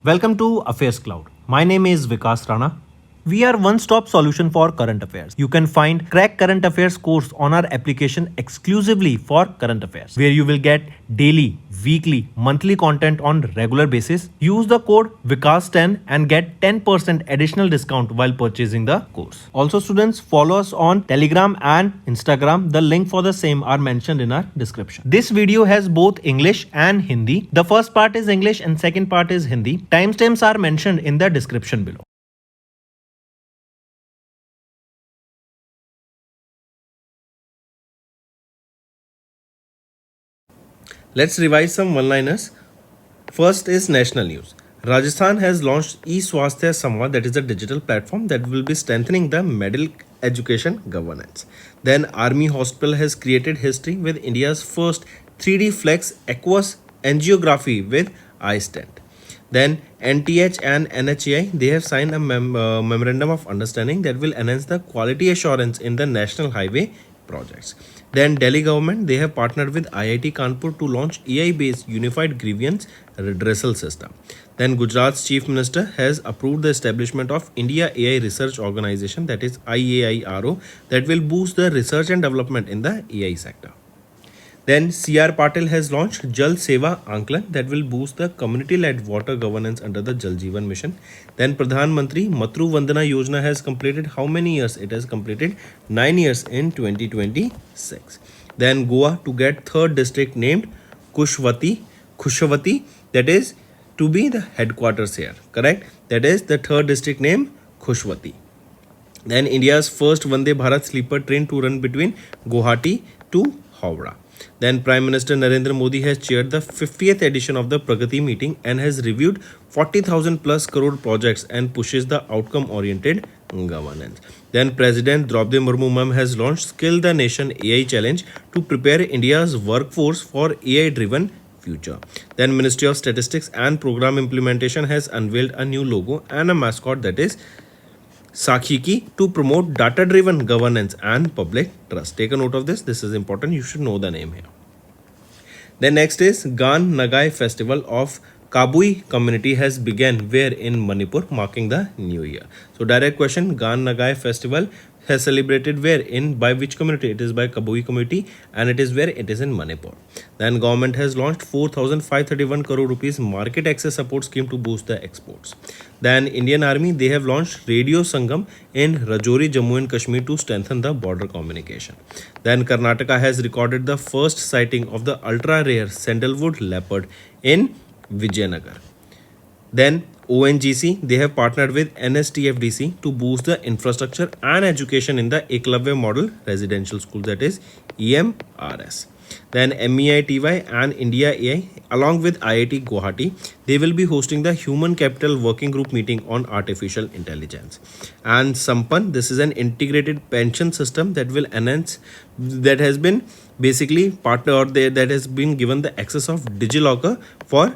Welcome to Affairs Cloud. My name is Vikas Rana. We are one-stop solution for current affairs. You can find Crack Current Affairs course on our application exclusively for current affairs, where you will get daily, weekly, monthly content on regular basis. Use the code Vikas10 and get 10% additional discount while purchasing the course. Also, students, follow us on Telegram and Instagram. The link for the same are mentioned in our description. This video has both English and Hindi. The first part is English and second part is Hindi. Timestamps are mentioned in the description below. Let's revise some one-liners. First is national news. Rajasthan has launched eSwasthya Samvad, that is a digital platform that will be strengthening the medical education governance. Then Army Hospital has created history with India's first 3D Flex Aqueous Angiography with iStent. Then NTH and NHAI, they have signed a memorandum of understanding that will enhance the quality assurance in the national highway projects. Then Delhi government, they have partnered with IIT Kanpur to launch AI-based unified grievance redressal system. Then Gujarat's chief minister has approved the establishment of India AI Research Organization, that is IAIRO, that will boost the research and development in the AI sector. Then CR Patil has launched Jal Seva Aanklan that will boost the community-led water governance under the Jal Jeevan Mission. Then Pradhan Mantri Matru Vandana Yojana has completed how many years? It has completed 9 years in 2026. Then Goa to get third district named Kushavati, that is to be the headquarters here, correct? That is the third district name Khushwati. Then India's first Vande Bharat sleeper train to run between Guwahati to Howrah. Then Prime Minister Narendra Modi has chaired the 50th edition of the Pragati meeting and has reviewed 40,000 plus crore projects and pushes the outcome-oriented governance. Then President Draupadi Murmu ma'am has launched Skill the Nation AI Challenge to prepare India's workforce for AI-driven future. Then Ministry of Statistics and Program Implementation has unveiled a new logo and a mascot, that is Sakhiki, to promote data-driven governance and public trust. Take a note of this. This is important. You should know the name here. Then next is Gan Nagai Festival of Kabui community has begun where in Manipur, marking the new year. So direct question, Gan Nagai Festival has celebrated where in, by which community? It is by Kabui community and it is where? It is in Manipur. Then government has launched 4,531 crore rupees market access support scheme to boost the exports. Then Indian Army, they have launched Radio Sangam in Rajouri, Jammu and Kashmir to strengthen the border communication. Then Karnataka has recorded the first sighting of the ultra rare sandalwood leopard in Vijayanagar. Then ONGC, they have partnered with NSTFDC to boost the infrastructure and education in the Eklavya Model Residential School, that is EMRS. Then MEITY and India AI along with IIT Guwahati, they will be hosting the Human Capital Working Group meeting on artificial intelligence. And Sampan, this is an integrated pension system that will enhance, that has been basically partner or that has been given the access of DigiLocker for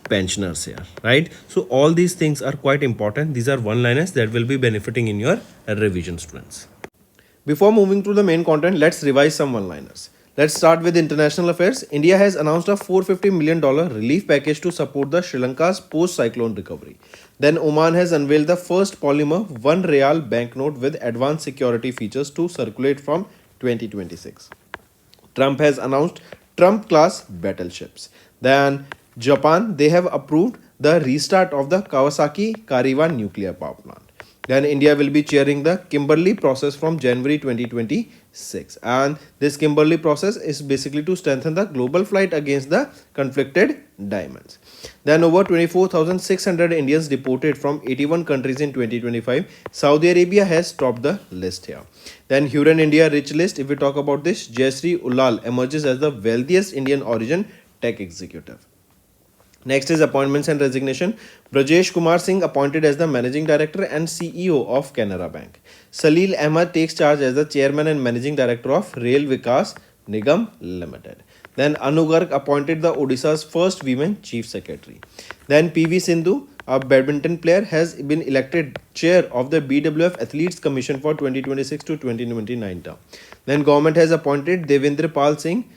pensioners here, right? So all these things are quite important. These are one-liners that will be benefiting in your revision, students. Before moving to the main content, let's revise some one-liners. Let's start with international affairs. India has announced a $450 million relief package to support the Sri Lanka's post-cyclone recovery. Then Oman has unveiled the first polymer 1 Real banknote with advanced security features to circulate from 2026. Trump has announced Trump-class battleships. Then Japan, they have approved the restart of the Kawasaki Kariwa nuclear power plant. Then India will be chairing the Kimberley process from January 2026. And this Kimberley process is basically to strengthen the global fight against the conflicted diamonds. Then over 24,600 Indians deported from 81 countries in 2025. Saudi Arabia has topped the list here. Then Hurun India Rich List, if we talk about this, Jayashree Ullal emerges as the wealthiest Indian origin tech executive. Next is appointments and resignation. Brajesh Kumar Singh appointed as the Managing Director and CEO of Canara Bank. Salil Ahmed takes charge as the Chairman and Managing Director of Rail Vikas Nigam Limited. Then Anu Garg appointed the Odisha's first women Chief Secretary. Then PV Sindhu, a badminton player, has been elected chair of the BWF Athletes Commission for 2026 to 2029 term. Then government has appointed Devendra Pal Singh,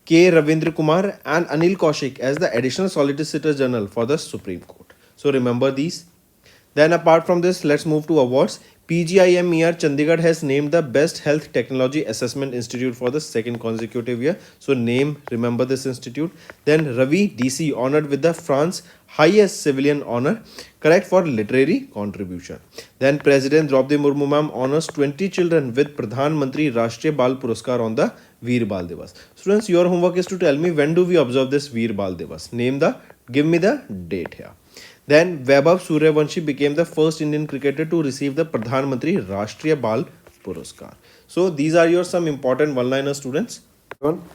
K. Ravindra Kumar and Anil Kaushik as the additional Solicitor General for the Supreme Court. So remember these. Then apart from this, let's move to awards. PGIMER Chandigarh has named the Best Health Technology Assessment Institute for the second consecutive year. So remember this institute. Then Ravi DC honored with the France highest civilian honor, correct, for literary contribution. Then President Draupadi Murmu ma'am honors 20 children with Pradhan Mantri Rashtriya Bal Puraskar on the Veer Bal Divas. Students, your homework is to tell me when do we observe this Veer Bal Divas. Give me the date here. Then Vaibhav Suryavanshi became the first Indian cricketer to receive the Pradhan Mantri Rashtriya Bal Puraskar. So these are your some important one-liner students.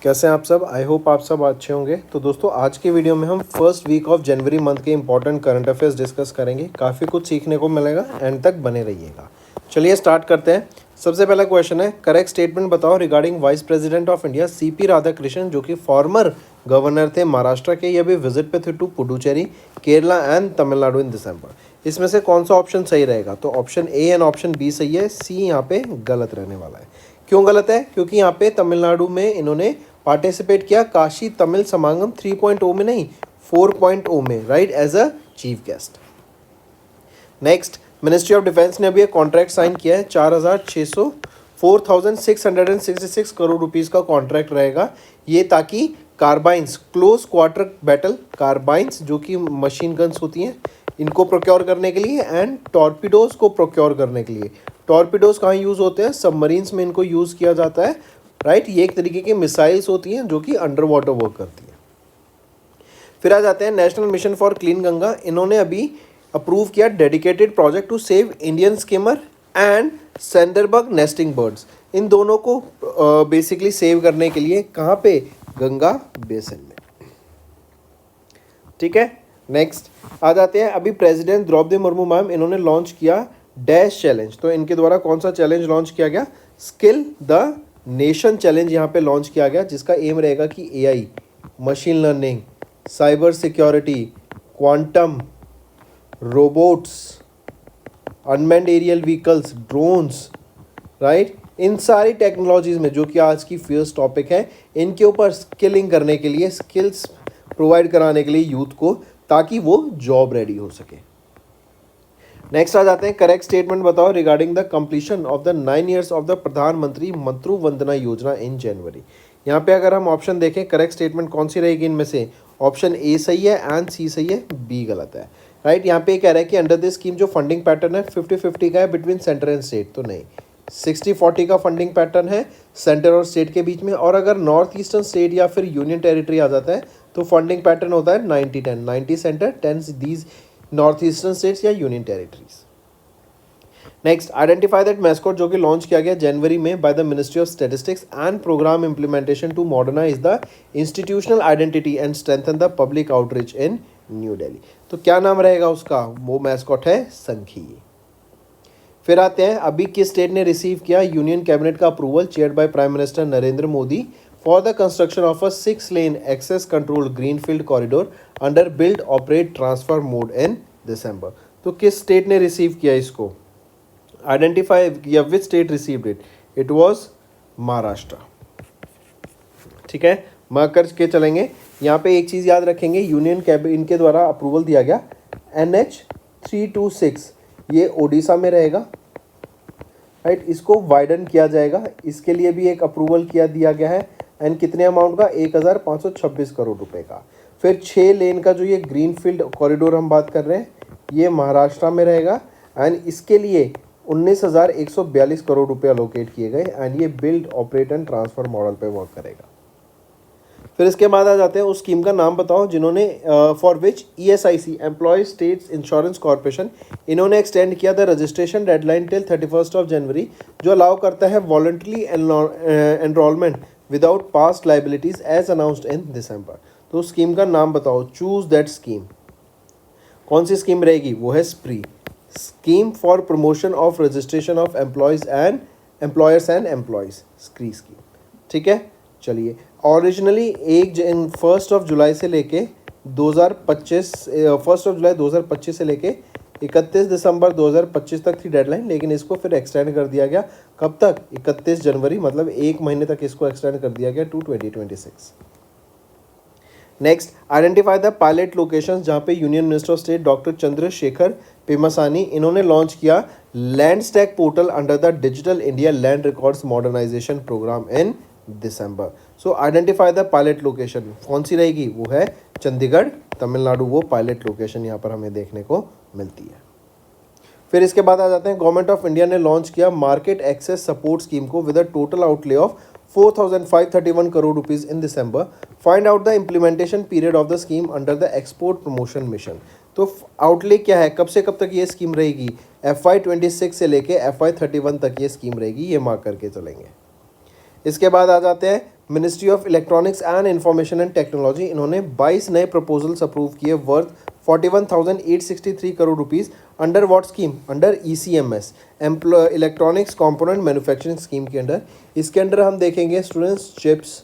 कैसे हैं आप सब? I hope आप सब अच्छे होंगे. तो दोस्तों आज के वीडियो में हम first week of January month के इंपॉर्टेंट करंट अफेयर्स डिस्कस करेंगे. काफ़ी कुछ सीखने को मिलेगा, एंड तक बने रहिएगा. चलिए स्टार्ट करते हैं. सबसे पहला क्वेश्चन है, करेक्ट स्टेटमेंट बताओ regarding vice president of India CP Radhakrishnan, जो कि फॉर्मर गवर्नर थे महाराष्ट्र के. ये अभी विजिट पे थे टू पुडुचेरी, केरला एंड तमिलनाडु इन दिसंबर. इसमें से कौन सा ऑप्शन सही रहेगा? तो option A and option B सही है, सी यहाँ पे गलत रहने वाला है. क्यों गलत है? क्योंकि यहाँ पे तमिलनाडु में इन्होंने पार्टिसिपेट किया काशी तमिल समागम 3.0 में नहीं 4.0 में, right, as a chief guest. Next, ministry of defence ने अभी एक कॉन्ट्रैक्ट साइन किया है 4,666 करोड़ रुपीस का कॉन्ट्रैक्ट रहेगा ये, ताकि कार्बाइंस, क्लोज क्वार्टर बैटल कार्बाइंस जो कि मशीन गन्स होती हैं, इनको प्रोक्योर करने के लिए, एंड टॉर्पीडोज को प्रोक्योर करने के लिए. टॉर्पीडोज कहाँ यूज़ होते हैं? सबमरीन्स में इनको यूज़ किया जाता है, राइट. ये एक तरीके की मिसाइल्स होती हैं जो कि अंडर वाटर वर्क करती हैं. फिर आ जाते हैं national mission for clean Ganga. इन्होंने अभी अप्रूव किया dedicated project to save Indian skimmer and sandbar nesting birds. इन दोनों को बेसिकली सेव करने के लिए कहाँ पे? गंगा बेसिन में. ठीक है. नेक्स्ट आ जाते हैं, अभी प्रेसिडेंट द्रौपदी मुर्मू मैम इन्होंने लॉन्च किया डैश चैलेंज. तो इनके द्वारा कौन सा चैलेंज लॉन्च किया गया? स्किल द नेशन चैलेंज यहाँ पे लॉन्च किया गया, जिसका एम रहेगा कि AI, machine learning, cyber security, quantum, robots, unmanned aerial vehicles, drones, right, इन सारी टेक्नोलॉजीज़ में जो कि आज की फर्स्ट टॉपिक है, इनके ऊपर स्किलिंग करने के लिए, स्किल्स प्रोवाइड कराने के लिए यूथ को, ताकि वो जॉब रेडी हो सके. नेक्स्ट आ जाते हैं, करेक्ट स्टेटमेंट बताओ regarding the completion of the 9 years of the प्रधानमंत्री मातृ वंदना योजना इन जनवरी. यहाँ पे अगर हम ऑप्शन देखें, करेक्ट स्टेटमेंट कौन सी रहेगी इनमें से? ऑप्शन ए सही है एंड सी सही है, बी गलत है, राइट. यहाँ पे कह रहा है कि अंडर दिस स्कीम जो फंडिंग पैटर्न है 50-50 का है बिटवीन सेंटर एंड स्टेट. तो नहीं, 60-40 का फंडिंग पैटर्न है सेंटर और स्टेट के बीच में. और अगर नॉर्थ ईस्टर्न स्टेट या फिर यूनियन टेरिटरी आ जाता है तो फंडिंग पैटर्न होता है 90-10, 90 centre, 10 these north eastern states या union territories. Next, identify that mascot जो कि लॉन्च किया गया जनवरी में by the ministry of statistics and programme implementation to modernise the institutional identity and strengthen the public outreach in New Delhi. तो क्या नाम रहेगा उसका? वो मैस्कॉट है संखी. फिर आते हैं, अभी किस स्टेट ने रिसीव किया यूनियन कैबिनेट का approval chaired by prime minister Narendra Modi for the construction of a 6-lane access control greenfield corridor under build operate transfer mode in दिसंबर. तो किस स्टेट ने रिसीव किया इसको? आइडेंटिफाई किया which state received it? It was Maharashtra. ठीक है, mark करके चलेंगे. यहाँ पे एक चीज़ याद रखेंगे, यूनियन कैबिनेट इनके द्वारा अप्रूवल दिया गया NH326, ये ओडिशा में रहेगा, राइट. इसको वाइडन किया जाएगा, इसके लिए भी एक अप्रूवल दिया गया है, एंड कितने अमाउंट का? 1,526 करोड़ रुपए का. फिर 6 लेन का जो ये ग्रीनफील्ड कॉरिडोर हम बात कर रहे हैं, ये महाराष्ट्र में रहेगा, एंड इसके लिए 19,142 करोड़ रुपये अलोकेट किए गए, एंड ये build operate and transfer model पे वर्क करेगा. फिर इसके बाद आ जाते हैं, उस स्कीम का नाम बताओ जिन्होंने for which ESIC employ states insurance corporation, इन्होंने एक्सटेंड किया द रजिस्ट्रेशन डेडलाइन टिल 31 जनवरी, जो अलाउ करता है voluntary enrolment without past liabilities as announced in दिसंबर. तो स्कीम का नाम बताओ, चूज दैट स्कीम. कौन सी स्कीम रहेगी? वो है SPREE, scheme for promotion of registration of employees and employers and employees, SPREE scheme. ठीक है, चलिए. ओरिजिनली 1 जुलाई से लेके 2025 1 जुलाई 2025 से लेके 31 दिसंबर 2025 तक थी डेडलाइन, लेकिन इसको फिर एक्सटेंड कर दिया गया. कब तक? 31 जनवरी, मतलब 1 महीने तक इसको एक्सटेंड कर दिया गया to 2026. Next, identify the pilot locations जहाँ पे union minister of state doctor Chandrasekhar Pemmasani इन्होंने लॉन्च किया land stack portal under the digital India land records modernisation programme in December. So identify the pilot location कौन सी रहेगी, वो है चंडीगढ़ तमिलनाडु, वो पायलट लोकेशन यहाँ पर हमें देखने को मिलती है। फिर इसके बाद आ जाते हैं, गवर्नमेंट ऑफ इंडिया ने लॉन्च किया मार्केट एक्सेस सपोर्ट स्कीम को with a total outlay of 4,531 crore rupees in December. Find out the implementation period of the scheme under the export promotion mission. तो आउटले क्या है, कब से कब तक ये स्कीम रहेगी, FY26 से लेके FY31 तक ये स्कीम रहेगी, ये मार्क करके चलेंगे। इसके बाद आ जाते हैं ministry of electronics and information and technology, इन्होंने 22 नए प्रपोजल्स अप्रूव किए worth 41,863 crore rupees under what scheme, under ECMS electronics component manufacturing scheme के अंडर। इसके अंडर हम देखेंगे स्टूडेंट्स चिप्स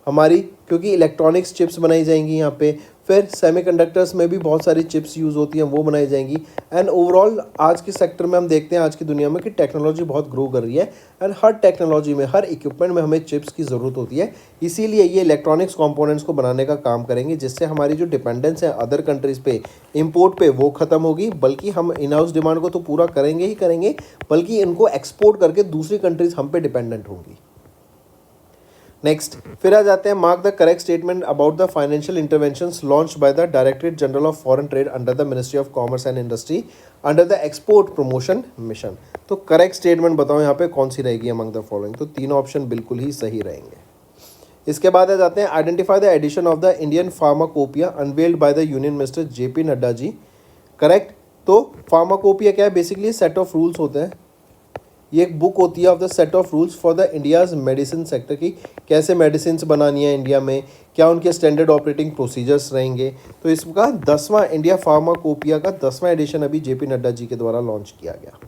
हमारी, क्योंकि इलेक्ट्रॉनिक्स चिप्स बनाई जाएंगी यहाँ पे, फिर सेमीकंडक्टर्स में भी बहुत सारी चिप्स यूज़ होती हैं, वो बनाई जाएंगी। एंड ओवरऑल आज के सेक्टर में हम देखते हैं आज की दुनिया में कि टेक्नोलॉजी बहुत ग्रो कर रही है एंड हर टेक्नोलॉजी में, हर इक्विपमेंट में हमें चिप्स की ज़रूरत होती है। इसीलिए ये इलेक्ट्रॉनिक्स कंपोनेंट्स को बनाने का काम करेंगे, जिससे हमारी जो डिपेंडेंस है अदर कंट्रीज़ पे इम्पोर्ट पे वो ख़त्म होगी, बल्कि हम इन हाउस डिमांड को तो पूरा करेंगे ही करेंगे, बल्कि इनको एक्सपोर्ट करके दूसरी कंट्रीज़ हम पे डिपेंडेंट होंगी। नेक्स्ट, फिर आ जाते हैं mark the correct statement about the financial interventions launched by the directorate general of foreign trade under the ministry of commerce and industry under the export promotion mission. तो correct statement बताओ यहाँ पे कौन सी रहेगी अमंग द फॉलोइंग, तो तीनों option बिल्कुल ही सही रहेंगे। इसके बाद आ जाते हैं identify the edition of the Indian pharmacopoeia unveiled by the union minister JP Nadda ji. Correct, तो फार्माकोपिया क्या है, बेसिकली सेट ऑफ रूल्स होते हैं, ये एक बुक होती है of the set of rules for the India's medicine sector की, कैसे मेडिसिन बनानी है इंडिया में, क्या उनके स्टैंडर्ड ऑपरेटिंग प्रोसीजर्स रहेंगे। तो इसका 10वां इंडिया फार्माकोपिया का 10वां एडिशन अभी JP नड्डा जी के द्वारा लॉन्च किया गया।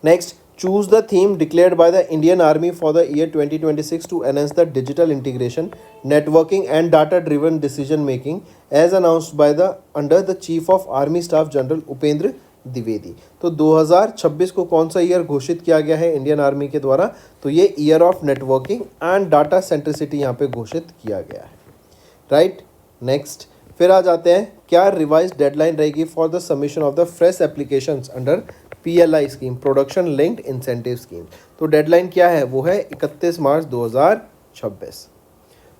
Next, choose the theme declared by the Indian army for the year 2026 to enhance the digital integration networking and data driven decision making as announced by the under the chief of army staff general Upendra Dwivedi. तो 2026 को कौन सा year घोषित किया गया है Indian army के द्वारा, तो ये year of networking and data centricity यहाँ पे घोषित किया गया है। राइट, नेक्स्ट, फिर आ जाते हैं क्या रिवाइज डेडलाइन रहेगी for the submission of the fresh applications under PLI scheme, production linked incentive scheme. तो डेडलाइन क्या है, वो है 31 मार्च 2026।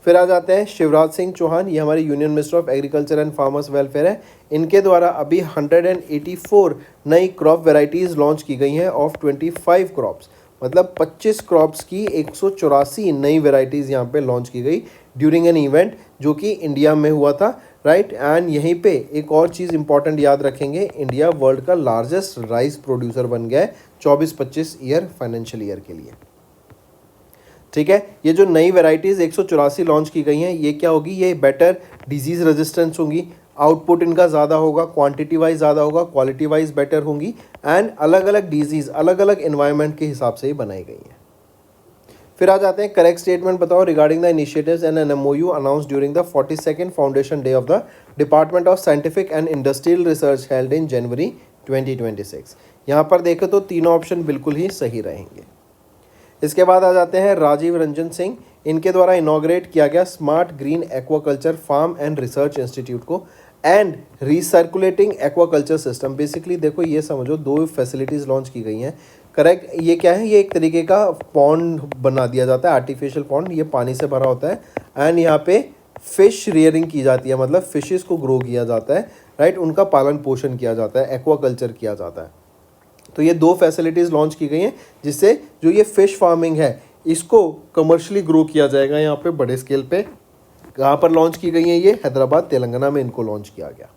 फिर आ जाते हैं शिवराज सिंह चौहान, ये हमारे union minister of agriculture and farmers welfare है, इनके द्वारा अभी 184 नई क्रॉप वेराइटीज़ लॉन्च की गई हैं ऑफ 25 क्रॉप्स, मतलब 25 क्रॉप्स की 184 नई वेराइटीज़ यहाँ पे लॉन्च की गई ड्यूरिंग एन इवेंट जो कि इंडिया में हुआ था। राइट, एंड यहीं पे एक और चीज़ इंपॉर्टेंट याद रखेंगे, इंडिया वर्ल्ड का लार्जेस्ट राइस प्रोड्यूसर बन गया है 24-25 ईयर फाइनेंशियल ईयर के लिए। ठीक है, ये जो नई वेराइटीज़ 184 लॉन्च की गई हैं, ये क्या होगी, ये बेटर डिजीज़ रेजिस्टेंस होंगी, आउटपुट इनका ज़्यादा होगा, क्वांटिटी वाइज ज़्यादा होगा, क्वालिटी वाइज बेटर होंगी, एंड अलग अलग डिजीज़ अलग अलग इन्वायरमेंट के हिसाब से ही बनाई गई हैं। फिर आ जाते हैं करेक्ट स्टेटमेंट बताओ regarding the initiatives and an MOU announced during the 42nd foundation day of the department of scientific and industrial research held in January 2026। यहाँ पर देखें तो तीनों ऑप्शन बिल्कुल ही सही रहेंगे। इसके बाद आ जाते हैं राजीव रंजन सिंह, इनके द्वारा इनॉग्रेट किया गया smart green aquaculture farm and research institute को and recirculating aquaculture system. Basically देखो ये समझो, 2 फैसिलिटीज़ लॉन्च की गई हैं। करेक्ट, ये क्या है, ये एक तरीके का पॉन्ड बना दिया जाता है, आर्टिफिशियल पॉन्ड, ये पानी से भरा होता है एंड यहाँ पे फिश रियरिंग की जाती है, मतलब फिशेस को ग्रो किया जाता है। राइट, उनका पालन पोषण किया जाता है, एक्वाकल्चर किया जाता है। तो ये 2 फैसिलिटीज़ लॉन्च की गई हैं जिससे जो ये फिश फार्मिंग है इसको कमर्शियली ग्रो किया जाएगा यहाँ पे बड़े स्केल पे। कहाँ पर लॉन्च की गई हैं, ये हैदराबाद तेलंगाना में इनको लॉन्च किया गया।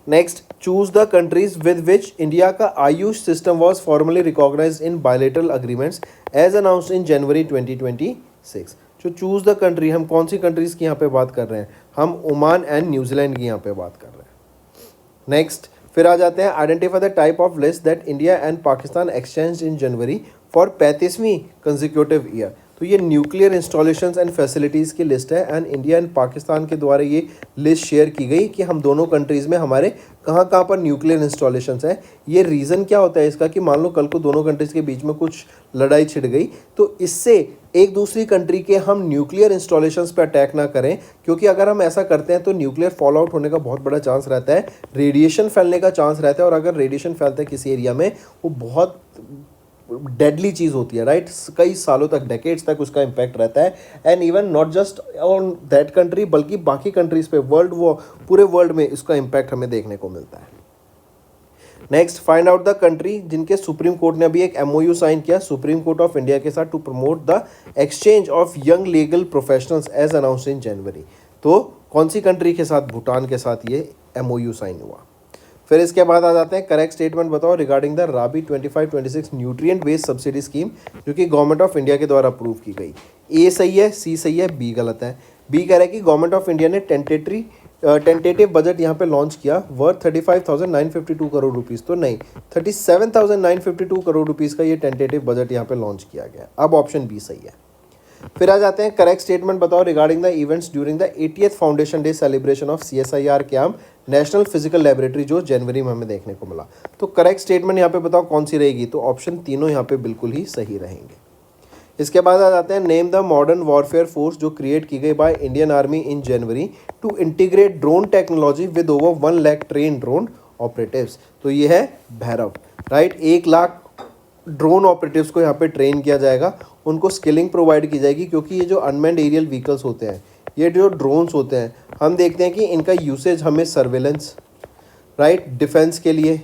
Next, choose the countries with which India का AYUSH system was formally recognised in bilateral agreements as announced in January 2026। जो चूज द कंट्री, हम कौन सी कंट्रीज की यहाँ पे बात कर रहे हैं, हम ओमान एंड न्यूजीलैंड की यहाँ पे बात कर रहे हैं। नेक्स्ट, फिर आ जाते हैं identify the type of list that India and Pakistan exchange in January for 35वीं कंसिक्यूटिव ईयर। तो ये न्यूक्लियर इंस्टॉलेशंस एंड फैसिलिटीज़ की लिस्ट है एंड इंडिया एंड पाकिस्तान के द्वारा ये लिस्ट शेयर की गई कि हम दोनों कंट्रीज़ में हमारे कहाँ कहाँ पर न्यूक्लियर इंस्टॉलेशंस है। ये रीज़न क्या होता है इसका कि मान लो कल को दोनों कंट्रीज़ के बीच में कुछ लड़ाई छिड़ गई तो इससे एक दूसरी कंट्री के हम न्यूक्लियर इंस्टॉलेशंस पे अटैक ना करें, क्योंकि अगर हम ऐसा करते हैं तो न्यूक्लियर फॉल आउट होने का बहुत बड़ा चांस रहता है, रेडिएशन फैलने का चांस रहता है, और अगर रेडिएशन फैलता है किसी एरिया में वो बहुत डेडली चीज़ होती है, राइट। कई सालों तक, डेकेड्स तक उसका इम्पैक्ट रहता है and even not just on that country बल्कि बाकी कंट्रीज़ पे पूरे वर्ल्ड में इसका इम्पैक्ट हमें देखने को मिलता है। Next, find out the country जिनके सुप्रीम कोर्ट ने अभी एक MOU साइन किया सुप्रीम कोर्ट ऑफ इंडिया के साथ to promote the exchange of young legal professionals as announced in January. तो कौन सी कंट्री के साथ? भूटान के साथ ये MOU साइन हुआ। फिर इसके बाद आ जाते हैं करेक्ट स्टेटमेंट बताओ regarding the rabi 25-26 nutrient based subsidy scheme जो कि गवर्नमेंट ऑफ इंडिया के द्वारा अप्रूव की गई। ए सही है, सी सही है, बी गलत है। बी कह रहा है कि गवर्नमेंट ऑफ इंडिया ने टेंटेटिव बजट यहाँ पे लॉन्च किया वर्थ 35,952 करोड़ रुपीज़, तो नहीं 37,952 करोड़ रुपीज़ का ये टेंटेटिव बजट यहाँ पे लॉन्च किया गया। अब ऑप्शन बी सही है। फिर आ जाते हैं करेक्ट स्टेटमेंट बताओ regarding the events during the 80th foundation day celebration of CSIR camp national physical laboratory जो जनवरी में हमें देखने को मिला। तो करेक्ट स्टेटमेंट यहाँ पे बताओ कौन सी रहेगी? तो ऑप्शन तीनों यहाँ पे बिल्कुल ही सही रहेंगे। इसके बाद आ जाते हैं name the modern warfare force जो क्रिएट की गई by Indian army in January to integrate drone technology with over 1 lakh train drone operatives. तो ये है Bhairav, right. 1 lakh drone operatives को यहाँ पे ट्रेन किया जाएगा, उनको स्किलिंग प्रोवाइड की जाएगी, क्योंकि ये जो अनमैन्ड एरियल व्हीकल्स होते हैं, ये जो ड्रोन्स होते हैं, हम देखते हैं कि इनका यूसेज हमें सर्वेलेंस, राइट, डिफेंस के लिए,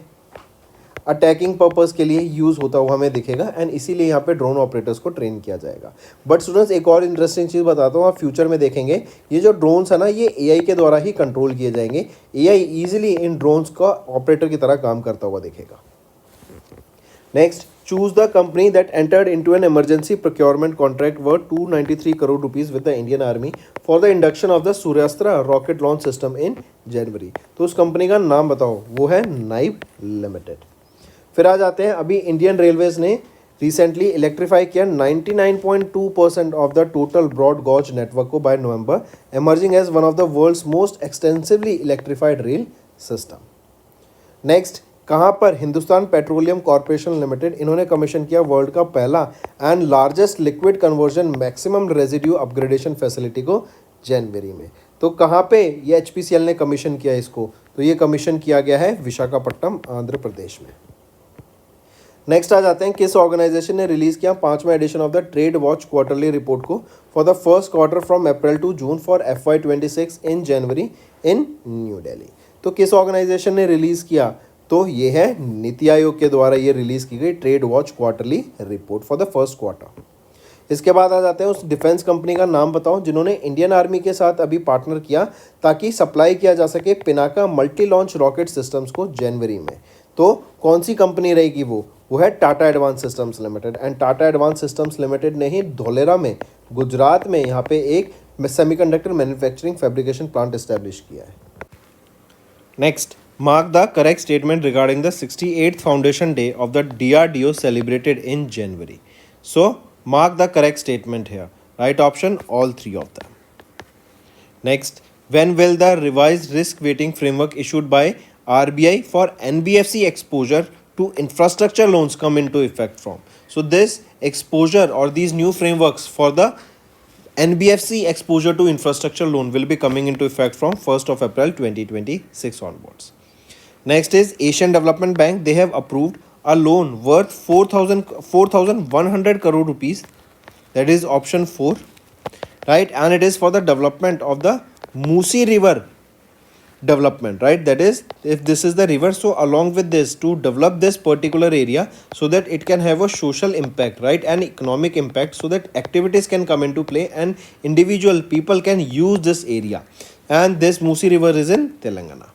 अटैकिंग पर्पस के लिए यूज़ होता हुआ हमें दिखेगा एंड इसीलिए यहाँ पे ड्रोन ऑपरेटर्स को ट्रेन किया जाएगा। बट स्टूडेंट्स एक और इंटरेस्टिंग चीज़ बताता हूँ, आप फ्यूचर में देखेंगे ये जो ड्रोन्स है ना ये AI के द्वारा ही कंट्रोल किए जाएंगे। AI ईजिली इन ड्रोन्स का ऑपरेटर की तरह काम करता हुआ दिखेगा। Next, choose the company that entered into an emergency procurement contract worth 293 crore rupees with the Indian Army for the induction of the Suryastra rocket launch system in January। तो उस company का नाम बताओ, वो है नाइब लिमिटेड। फिर आ जाते हैं अभी इंडियन रेलवेज ने रिसेंटली इलेक्ट्रीफाई किया 99.2% of the total broad gauge network को by November, emerging as one of the world's most extensively electrified rail system. Next, कहाँ पर? हिंदुस्तान पेट्रोलियम कॉर्पोरेशन लिमिटेड, इन्होंने कमीशन किया वर्ल्ड का पहला and largest liquid conversion maximum residue upgradation facility को जनवरी में। तो कहाँ पे ये HPCL ने कमीशन किया इसको? तो ये कमीशन किया गया है विशाखापट्टनम, आंध्र प्रदेश में। नेक्स्ट आ जाते हैं किस ऑर्गेनाइजेशन ने रिलीज किया 5वां edition of the trade watch quarterly report को for the first quarter from April to June for FY 26 in January in New Delhi. तो किस ऑर्गेनाइजेशन ने रिलीज किया? तो ये है नीति आयोग के द्वारा ये रिलीज की गई trade watch quarterly report for the first quarter. इसके बाद आ जाते हैं उस डिफेंस कंपनी का नाम बताओ जिन्होंने इंडियन आर्मी के साथ अभी पार्टनर किया ताकि सप्लाई किया जा सके Pinaka multi launch rocket systems को जनवरी में। तो कौन सी कंपनी रहेगी? वो है Tata advance systems limited. And Tata advance systems limited ने ही धोलेरा में, गुजरात में यहाँ पे एक semiconductor manufacturing fabrication plant establish किया है। Next, mark the correct statement regarding the 68th foundation day of the DRDO celebrated in January. So mark the correct statement here. Right option, all three of them. Next, when will the revised risk weighting framework issued by RBI for NBFC exposure to infrastructure loans come into effect from? So this exposure or these new frameworks for the NBFC exposure to infrastructure loan will be coming into effect from 1st of April 2026 onwards. Next is Asian Development Bank. They have approved a loan worth 4,100 crore rupees. That is option 4, right? And it is for the development of the Musi River development, right? That is, if this is the river, so along with this, to develop this particular area so that it can have a social impact, right, and economic impact, so that activities can come into play and individual people can use this area. And this Musi River is in Telangana.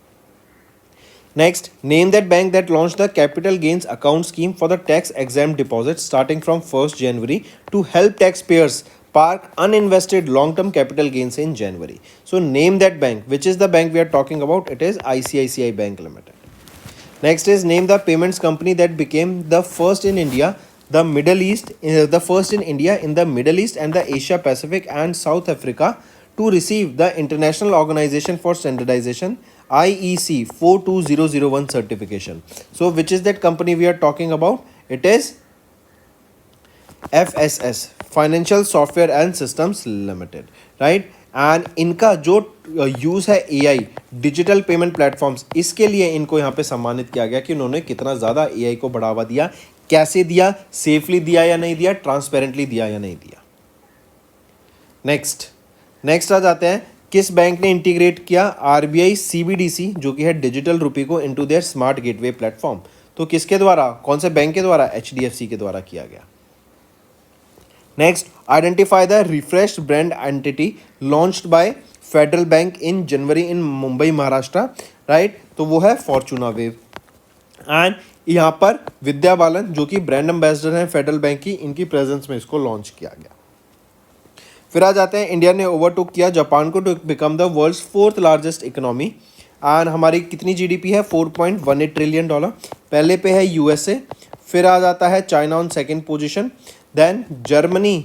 Next, name that bank that launched the capital gains account scheme for the tax exempt deposits starting from 1st January to help taxpayers park uninvested long-term capital gains in January. So name that bank. Which is the bank we are talking about? It is ICICI Bank Limited. Next is name the payments company that became the first in India the Middle East, the first in India in the Middle East and the Asia Pacific and South Africa to receive the International Organization for Standardization IEC 42001 certification. So which is that company we are talking about? It is FSS, Financial Software and Systems Limited, right? And इनका जो use है AI digital payment platforms, इसके लिए इनको यहाँ पे सम्मानित किया गया कि उन्होंने कितना ज़्यादा AI को बढ़ावा दिया, कैसे दिया, सेफली दिया या नहीं दिया, ट्रांसपेरेंटली दिया या नहीं दिया. नेक्स्ट आ जाते हैं, किस बैंक ने इंटीग्रेट किया RBI CBDC जो कि है डिजिटल रुपी को into their smart gateway platform. तो किसके द्वारा, कौन से बैंक के द्वारा? HDFC के द्वारा किया गया. Next, identify the refreshed brand entity launched by federal bank in January in Mumbai Maharashtra, right? तो वो है फॉर्चूना वेव. एंड यहाँ पर विद्या बालन जो कि ब्रांड एम्बेसडर हैं फेडरल बैंक की, इनकी प्रेजेंस में इसको लॉन्च किया गया. फिर आ जाते हैं, इंडिया ने ओवरटेक किया जापान को to become the world's 4th largest economy. And हमारी कितनी GDP है? $4.18 ट्रिलियन. पहले पे है USA, फिर आ जाता है China on second position, then Germany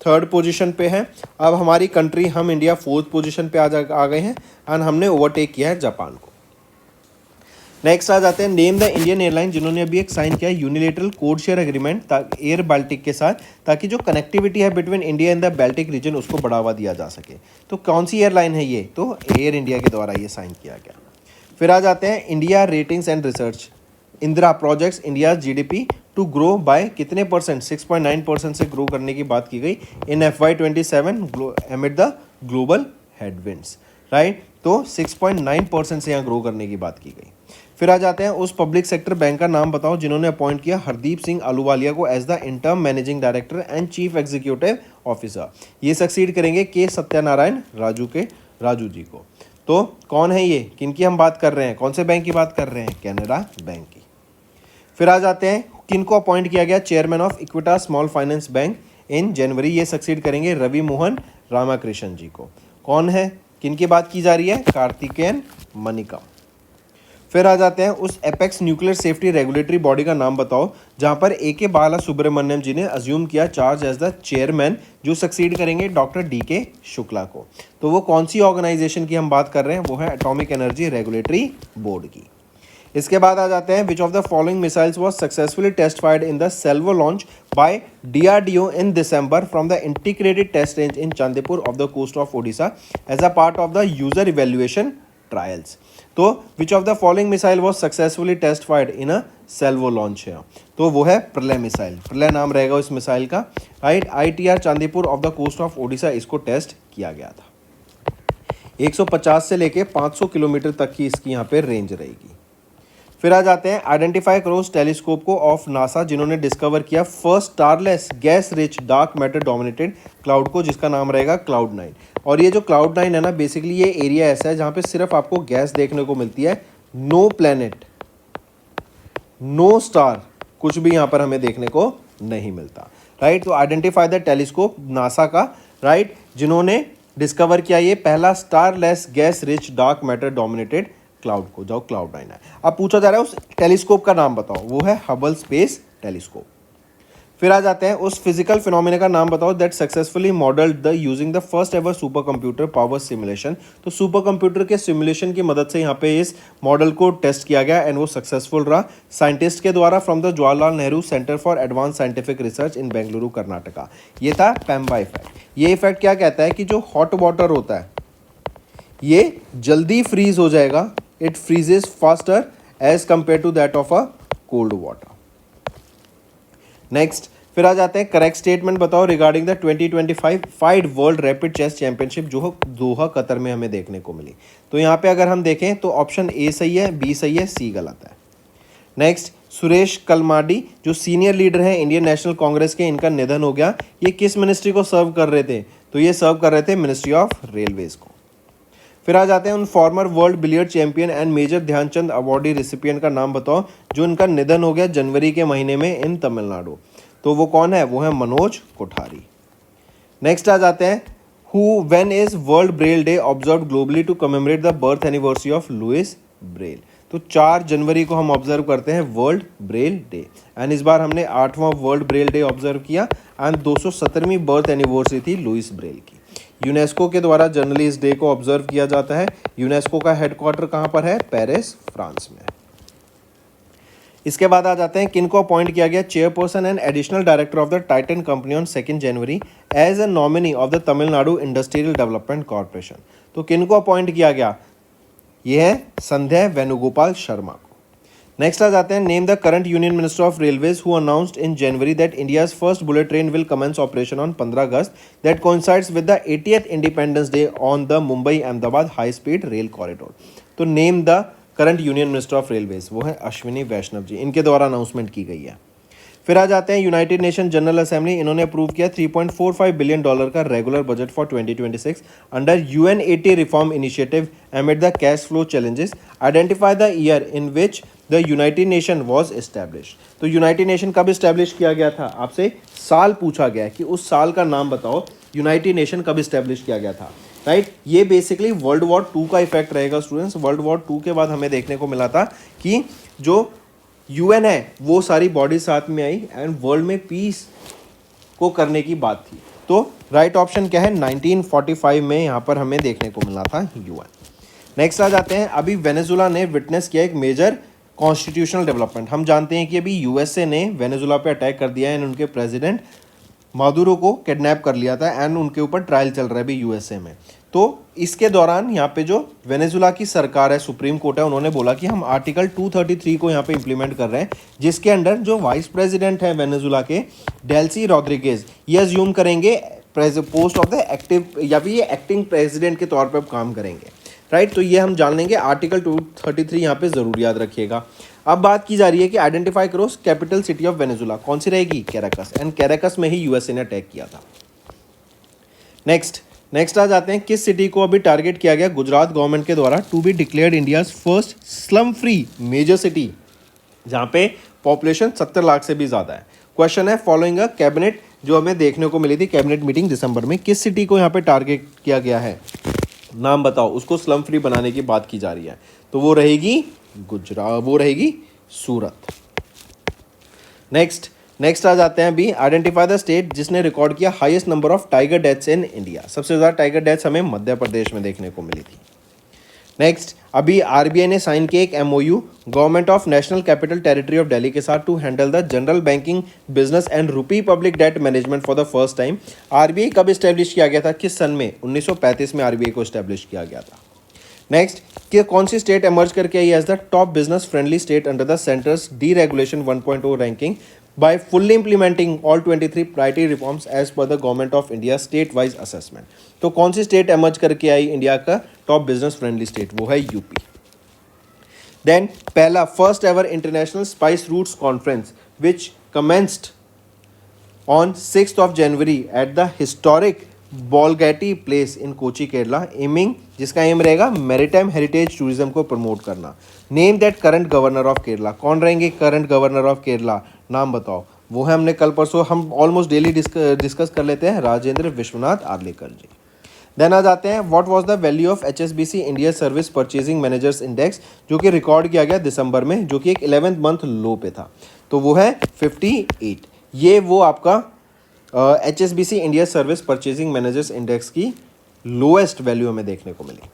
third position पे है. अब हमारी कंट्री, हम इंडिया 4th पोजीशन पे आ गए हैं एंड हमने ओवरटेक किया है जापान को. नेक्स्ट आ जाते हैं, नेम द इंडियन एयरलाइन जिन्होंने अभी एक साइन किया है unilateral code share agreement air Baltic के साथ, ताकि जो कनेक्टिविटी है between India and the Baltic region उसको बढ़ावा दिया जा सके. तो कौन सी एयरलाइन है ये? तो एयर इंडिया के द्वारा ये साइन किया गया. फिर आ जाते हैं, India ratings and research IndRa projects India GDP to grow by कितने परसेंट? 6.9% से ग्रो करने की बात की गई in FY27 amid the global headwinds, right? तो 6.9% से यहाँ ग्रो करने की बात की गई. फिर आ जाते हैं, उस पब्लिक सेक्टर बैंक का नाम बताओ जिन्होंने अपॉइंट किया हरदीप सिंह अहलूवालिया को as the interim managing director and chief executive officer. ये सक्सीड करेंगे के सत्यानारायण राजू जी को. तो कौन है ये, किनकी हम बात कर रहे हैं, कौन से बैंक की बात कर रहे हैं? कैनरा बैंक की. फिर आ जाते हैं, किनको अपॉइंट किया गया chairman of Equitas small finance bank in January? ये सक्सीड करेंगे रवि मोहन रामाकृष्णन जी को. कौन है, किनकी बात की जा रही है? कार्तिकेयन मनिका. फिर आ जाते हैं, उस apex nuclear safety regulatory body का नाम बताओ जहां पर AK बाला सुब्रमण्यम जी ने अज्यूम किया चार्ज एज द चेयरमैन, जो सक्सीड करेंगे डॉक्टर DK शुक्ला को. तो वो कौन सी ऑर्गेनाइजेशन की हम बात कर रहे हैं? वो है एटॉमिक एनर्जी रेगुलेटरी बोर्ड की. इसके बाद आ जाते हैं, which of the following missiles was successfully test fired in the salvo launch by DRDO in December from the integrated test range in Chandipur off the coast of Odisha as a part of the user evaluation trials. तो which of the following missile was successfully test fired in a salvo launch है? तो वो है प्रलय missile. प्रलय नाम रहेगा इस मिसाइल का, right? ITR Chandipur off the coast of Odisha इसको टेस्ट किया गया था. 150 से लेके 500 किलोमीटर तक की इसकी यहाँ पे रेंज रहेगी. फिर आ जाते हैं, आइडेंटिफाई क्रोस टेलीस्कोप को ऑफ नासा जिन्होंने डिस्कवर किया first starless gas rich dark matter dominated cloud को, जिसका नाम रहेगा Cloud9. और ये जो Cloud9 है ना, बेसिकली ये एरिया ऐसा है जहाँ पे सिर्फ आपको गैस देखने को मिलती है, नो प्लैनेट नो स्टार, कुछ भी यहाँ पर हमें देखने को नहीं मिलता, राइट? तो आइडेंटिफाई द टेलीस्कोप नासा का, राइट, जिन्होंने डिस्कवर किया ये पहला starless gas rich dark matter dominated cloud को, जो Cloud9 है. अब पूछा जा रहा है उस टेलीस्कोप का नाम बताओ, वो है हबल स्पेस टेलीस्कोप. फिर आ जाते हैं, उस फिजिकल फिनोमिना का नाम बताओ that successfully modelled the using the first ever super computer power simulation. तो सुपर कंप्यूटर के सिमुलेशन की मदद से यहाँ पे इस मॉडल को टेस्ट किया गया एंड वो सक्सेसफुल रहा साइंटिस्ट के द्वारा from the Jawaharlal Nehru centre for advance scientific research इन बेंगलुरु कर्नाटका. ये था पैम्बा इफेक्ट. ये इफेक्ट क्या कहता है कि जो हॉट वाटर होता है ये जल्दी फ्रीज हो जाएगा, it freezes faster as compared to that of a cold water. Next, फिर आ जाते हैं, करेक्ट स्टेटमेंट बताओ regarding the 2025 world rapid chess championship जो दोहा कतर में हमें देखने को मिली. तो यहाँ पे अगर हम देखें तो ऑप्शन A सही है, B सही है, C गलत है. नेक्स्ट, सुरेश कलमाडी जो सीनियर लीडर हैं इंडियन नेशनल कांग्रेस के, इनका निधन हो गया. ये किस मिनिस्ट्री को सर्व कर रहे थे? तो ये सर्व कर रहे थे मिनिस्ट्री ऑफ रेलवेज को. फिर आ जाते हैं, उन farmer world billiard champion and major Dhyanchand awardee recipient का नाम बताओ जो इनका निधन हो गया जनवरी के महीने में इन तमिलनाडु. तो वो कौन है? वो है मनोज कोठारी. नेक्स्ट आ जाते हैं, who when is world braille day observe globally to commemorate the birth anniversary of Louis Braille. तो 4 जनवरी को हम ऑब्जर्व करते हैं वर्ल्ड ब्रेल डे, एंड इस बार हमने 8वां वर्ल्ड ब्रेल डे ऑब्जर्व किया, एंड 217वीं बर्थ एनिवर्सरी थी लुइस ब्रेल की। यूनेस्को के द्वारा जनरली इस डे को ऑब्जर्व किया जाता है। यूनेस्को का हेडक्वार्टर कहाँ पर है? पेरिस, फ्रांस में। इसके बाद आ जाते हैं किनको अपॉइंट किया गया chairperson and additional director of the Titan company on 2 January as a nominee of the Tamil Nadu industrial development corporation. तो किनको अपॉइंट किया गया? ये है संध्या वेणुगोपाल शर्मा को। नेक्स्ट आ जाते हैं name the current union minister of railways who announced in January that India's first bullet train will commence operation on 15 August that coincides with the 80th independence day on the Mumbai Ahmedabad high speed rail corridor. तो name the current union minister of railways, वो है अश्विनी वैष्णव जी, इनके द्वारा announcement की गई है। फिर आ जाते हैं यूनाइटेड नेशन जनरल असेंबली, इन्होंने अप्रूव किया $3.45 बिलियन का regular budget for 2026 under UNAT reform initiative एमिड the cash flow challenges, identify the year in which the United nation was establish. तो यूनाइटेड नेशन कब इस्टेब्लिश किया गया था? आपसे साल पूछा गया है कि उस साल का नाम बताओ, यूनाइटेड नेशन कब इस्टेब्लिश किया गया था, राइट। ये बेसिकली वर्ल्ड वॉर 2 का इफेक्ट रहेगा स्टूडेंट्स। वर्ल्ड वॉर 2 के बाद हमें देखने को मिला था कि जो UN है वो सारी बॉडी साथ में आई एंड वर्ल्ड में पीस को करने की बात थी। तो राइट ऑप्शन क्या है? 1945 में यहाँ पर हमें देखने को मिला था UN। नेक्स्ट आ जाते हैं, अभी वेनेजुला ने विटनेस किया एक मेजर कॉन्स्टिट्यूशनल डेवलपमेंट। हम जानते हैं कि अभी USA ने वेनेजुला पे अटैक कर दिया है एंड उनके प्रेसिडेंट मादुरो को किडनैप कर लिया था एंड उनके ऊपर ट्रायल चल रहा है अभी USA में। तो इसके दौरान यहाँ पे जो वेनेजुला की सरकार है, सुप्रीम कोर्ट है, उन्होंने बोला कि हम आर्टिकल 233 को यहाँ पे इम्प्लीमेंट कर रहे हैं, जिसके अंडर जो वाइस प्रेसिडेंट है वेनेजुला के डेल्सी रॉड्रिगेज, ये अज्यूम करेंगे पोस्ट ऑफ द एक्टिव या फिर ये एक्टिंग प्रेसिडेंट के तौर पर काम करेंगे, राइट। तो ये हम जान लेंगे, आर्टिकल 233 यहाँ पे ज़रूर याद रखिएगा। अब बात की जा रही है कि आइडेंटिफाई करो कैपिटल सिटी ऑफ वेनेजुला, कौन सी रहेगी? कैराकस, एंड कैराकस में ही USA ने अटैक किया था। नेक्स्ट आ जाते हैं, किस सिटी को अभी टारगेट किया गया गुजरात गवर्नमेंट के द्वारा to be declared India's first slum free major city, जहाँ पे पॉपुलेशन 70 लाख से भी ज़्यादा है। क्वेश्चन है, फॉलोइंग अ कैबिनेट, जो हमें देखने को मिली थी कैबिनेट मीटिंग दिसंबर में, किस सिटी को यहाँ पे टारगेट किया गया है? नाम बताओ, उसको स्लम फ्री बनाने की बात की जा रही है। तो वो रहेगी गुजरात, वो रहेगी सूरत। नेक्स्ट आ जाते हैं अभी, आइडेंटिफाई द स्टेट जिसने रिकॉर्ड किया highest number of tiger deaths in India. सबसे ज़्यादा टाइगर डेथ्स हमें मध्य प्रदेश में देखने को मिली थी। नेक्स्ट, अभी RBI ने साइन किया एक MOU government of national capital territory of Delhi के साथ to handle the general banking business and rupee public debt management for the first time. RBI कब इस्टेब्लिश किया गया था? किस सन में? 1935 में RBI को इस्टेब्लिश किया गया था। नेक्स्ट, कि कौन सी स्टेट एमर्ज करके आई as the top business friendly state under the centre's deregulation 1.0 ranking by fully implementing all 23 priority reforms as per the government of India state wise assessment। तो कौन सी स्टेट एमर्ज करके आई India का top business friendly state? वो है UP। Then पहला first ever international spice routes conference which commenced on 6th of January at the historic Bolgatty Palace in Kochi Kerala, aiming, जिसका aim रहेगा मैरीटाइम हेरिटेज टूरिज्म को promote करना। Name that current governor of Kerala, कौन रहेंगे current governor of Kerala? नाम बताओ। वो है हमने कल परसों हम ऑलमोस्ट डेली डिस्कस कर लेते हैं, राजेंद्र विश्वनाथ आर्लेकर जी। देन आ जाते हैं, what was the value of HSBC India service purchasing managers index, जो कि रिकॉर्ड किया गया दिसंबर में, जो कि एक 11th मंथ लो पे था। तो वो है 58। ये वो आपका HSBC India service purchasing managers index की लोएस्ट वैल्यू हमें देखने को मिली।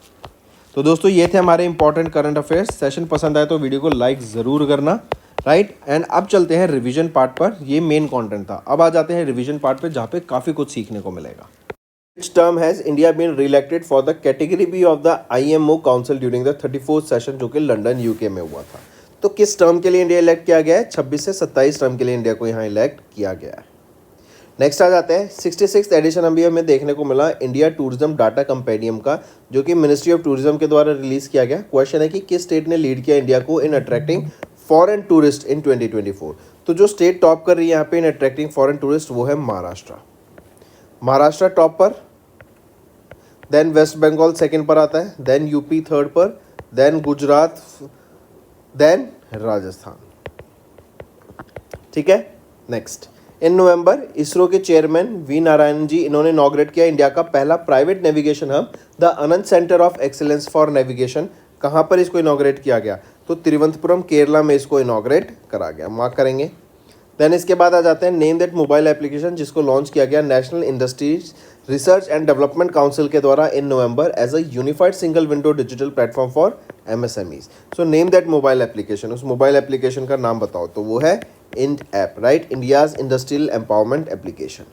तो दोस्तों ये थे हमारे इंपॉर्टेंट करंट अफेयर्स। सेशन पसंद आए तो वीडियो को लाइक ज़रूर करना, राइट। एंड अब चलते हैं रिवीजन पार्ट पर। ये मेन कंटेंट था, अब आ जाते हैं रिवीजन पार्ट पे, जहाँ पे काफ़ी कुछ सीखने को मिलेगा। Which term has India been re-elected for the category B of the IMO Council during the 34th session, जो कि लंदन UK में हुआ था। तो किस टर्म के लिए इंडिया इलेक्ट किया गया है? 26 से 27 टर्म के लिए इंडिया को यहाँ इलेक्ट किया गया है। नेक्स्ट आ जाते हैं, 66th एडिशन अभी हमें देखने को मिला इंडिया टूरिज्म डाटा कंपेडियम का, जो कि मिनिस्ट्री ऑफ टूरिज्म के द्वारा रिलीज किया गया। क्वेश्चन है कि किस स्टेट ने लीड किया इंडिया को इन अट्रैक्टिंग फॉरेन टूरिस्ट इन 2024? तो जो स्टेट टॉप कर रही है यहाँ पे इन अट्रैक्टिंग फॉरेन टूरिस्ट वो है महाराष्ट्र टॉप पर, देन वेस्ट बंगाल सेकंड पर आता है, देन यूपी थर्ड पर, देन गुजरात, देन राजस्थान। ठीक है। नेक्स्ट, इन नवंबर इसरो के चेयरमैन वी नारायण जी, इन्होंने इनॉग्रेट किया इंडिया का पहला private navigation hub the Anant centre of excellence for navigation. कहाँ पर इसको इनॉग्रेट किया गया? तो तिरुवनंतपुरम केरला में इसको इनॉग्रेट करा गया, मार्क करेंगे। देन इसके बाद आ जाते हैं नेम दैट मोबाइल एप्लीकेशन, जिसको लॉन्च किया गया national industries research and development council के द्वारा in November as a unified single window digital platform for MSMEs। So name that mobile application, उस मोबाइल एप्लीकेशन का नाम बताओ, तो वो है Ind app, right, India's industrial empowerment application.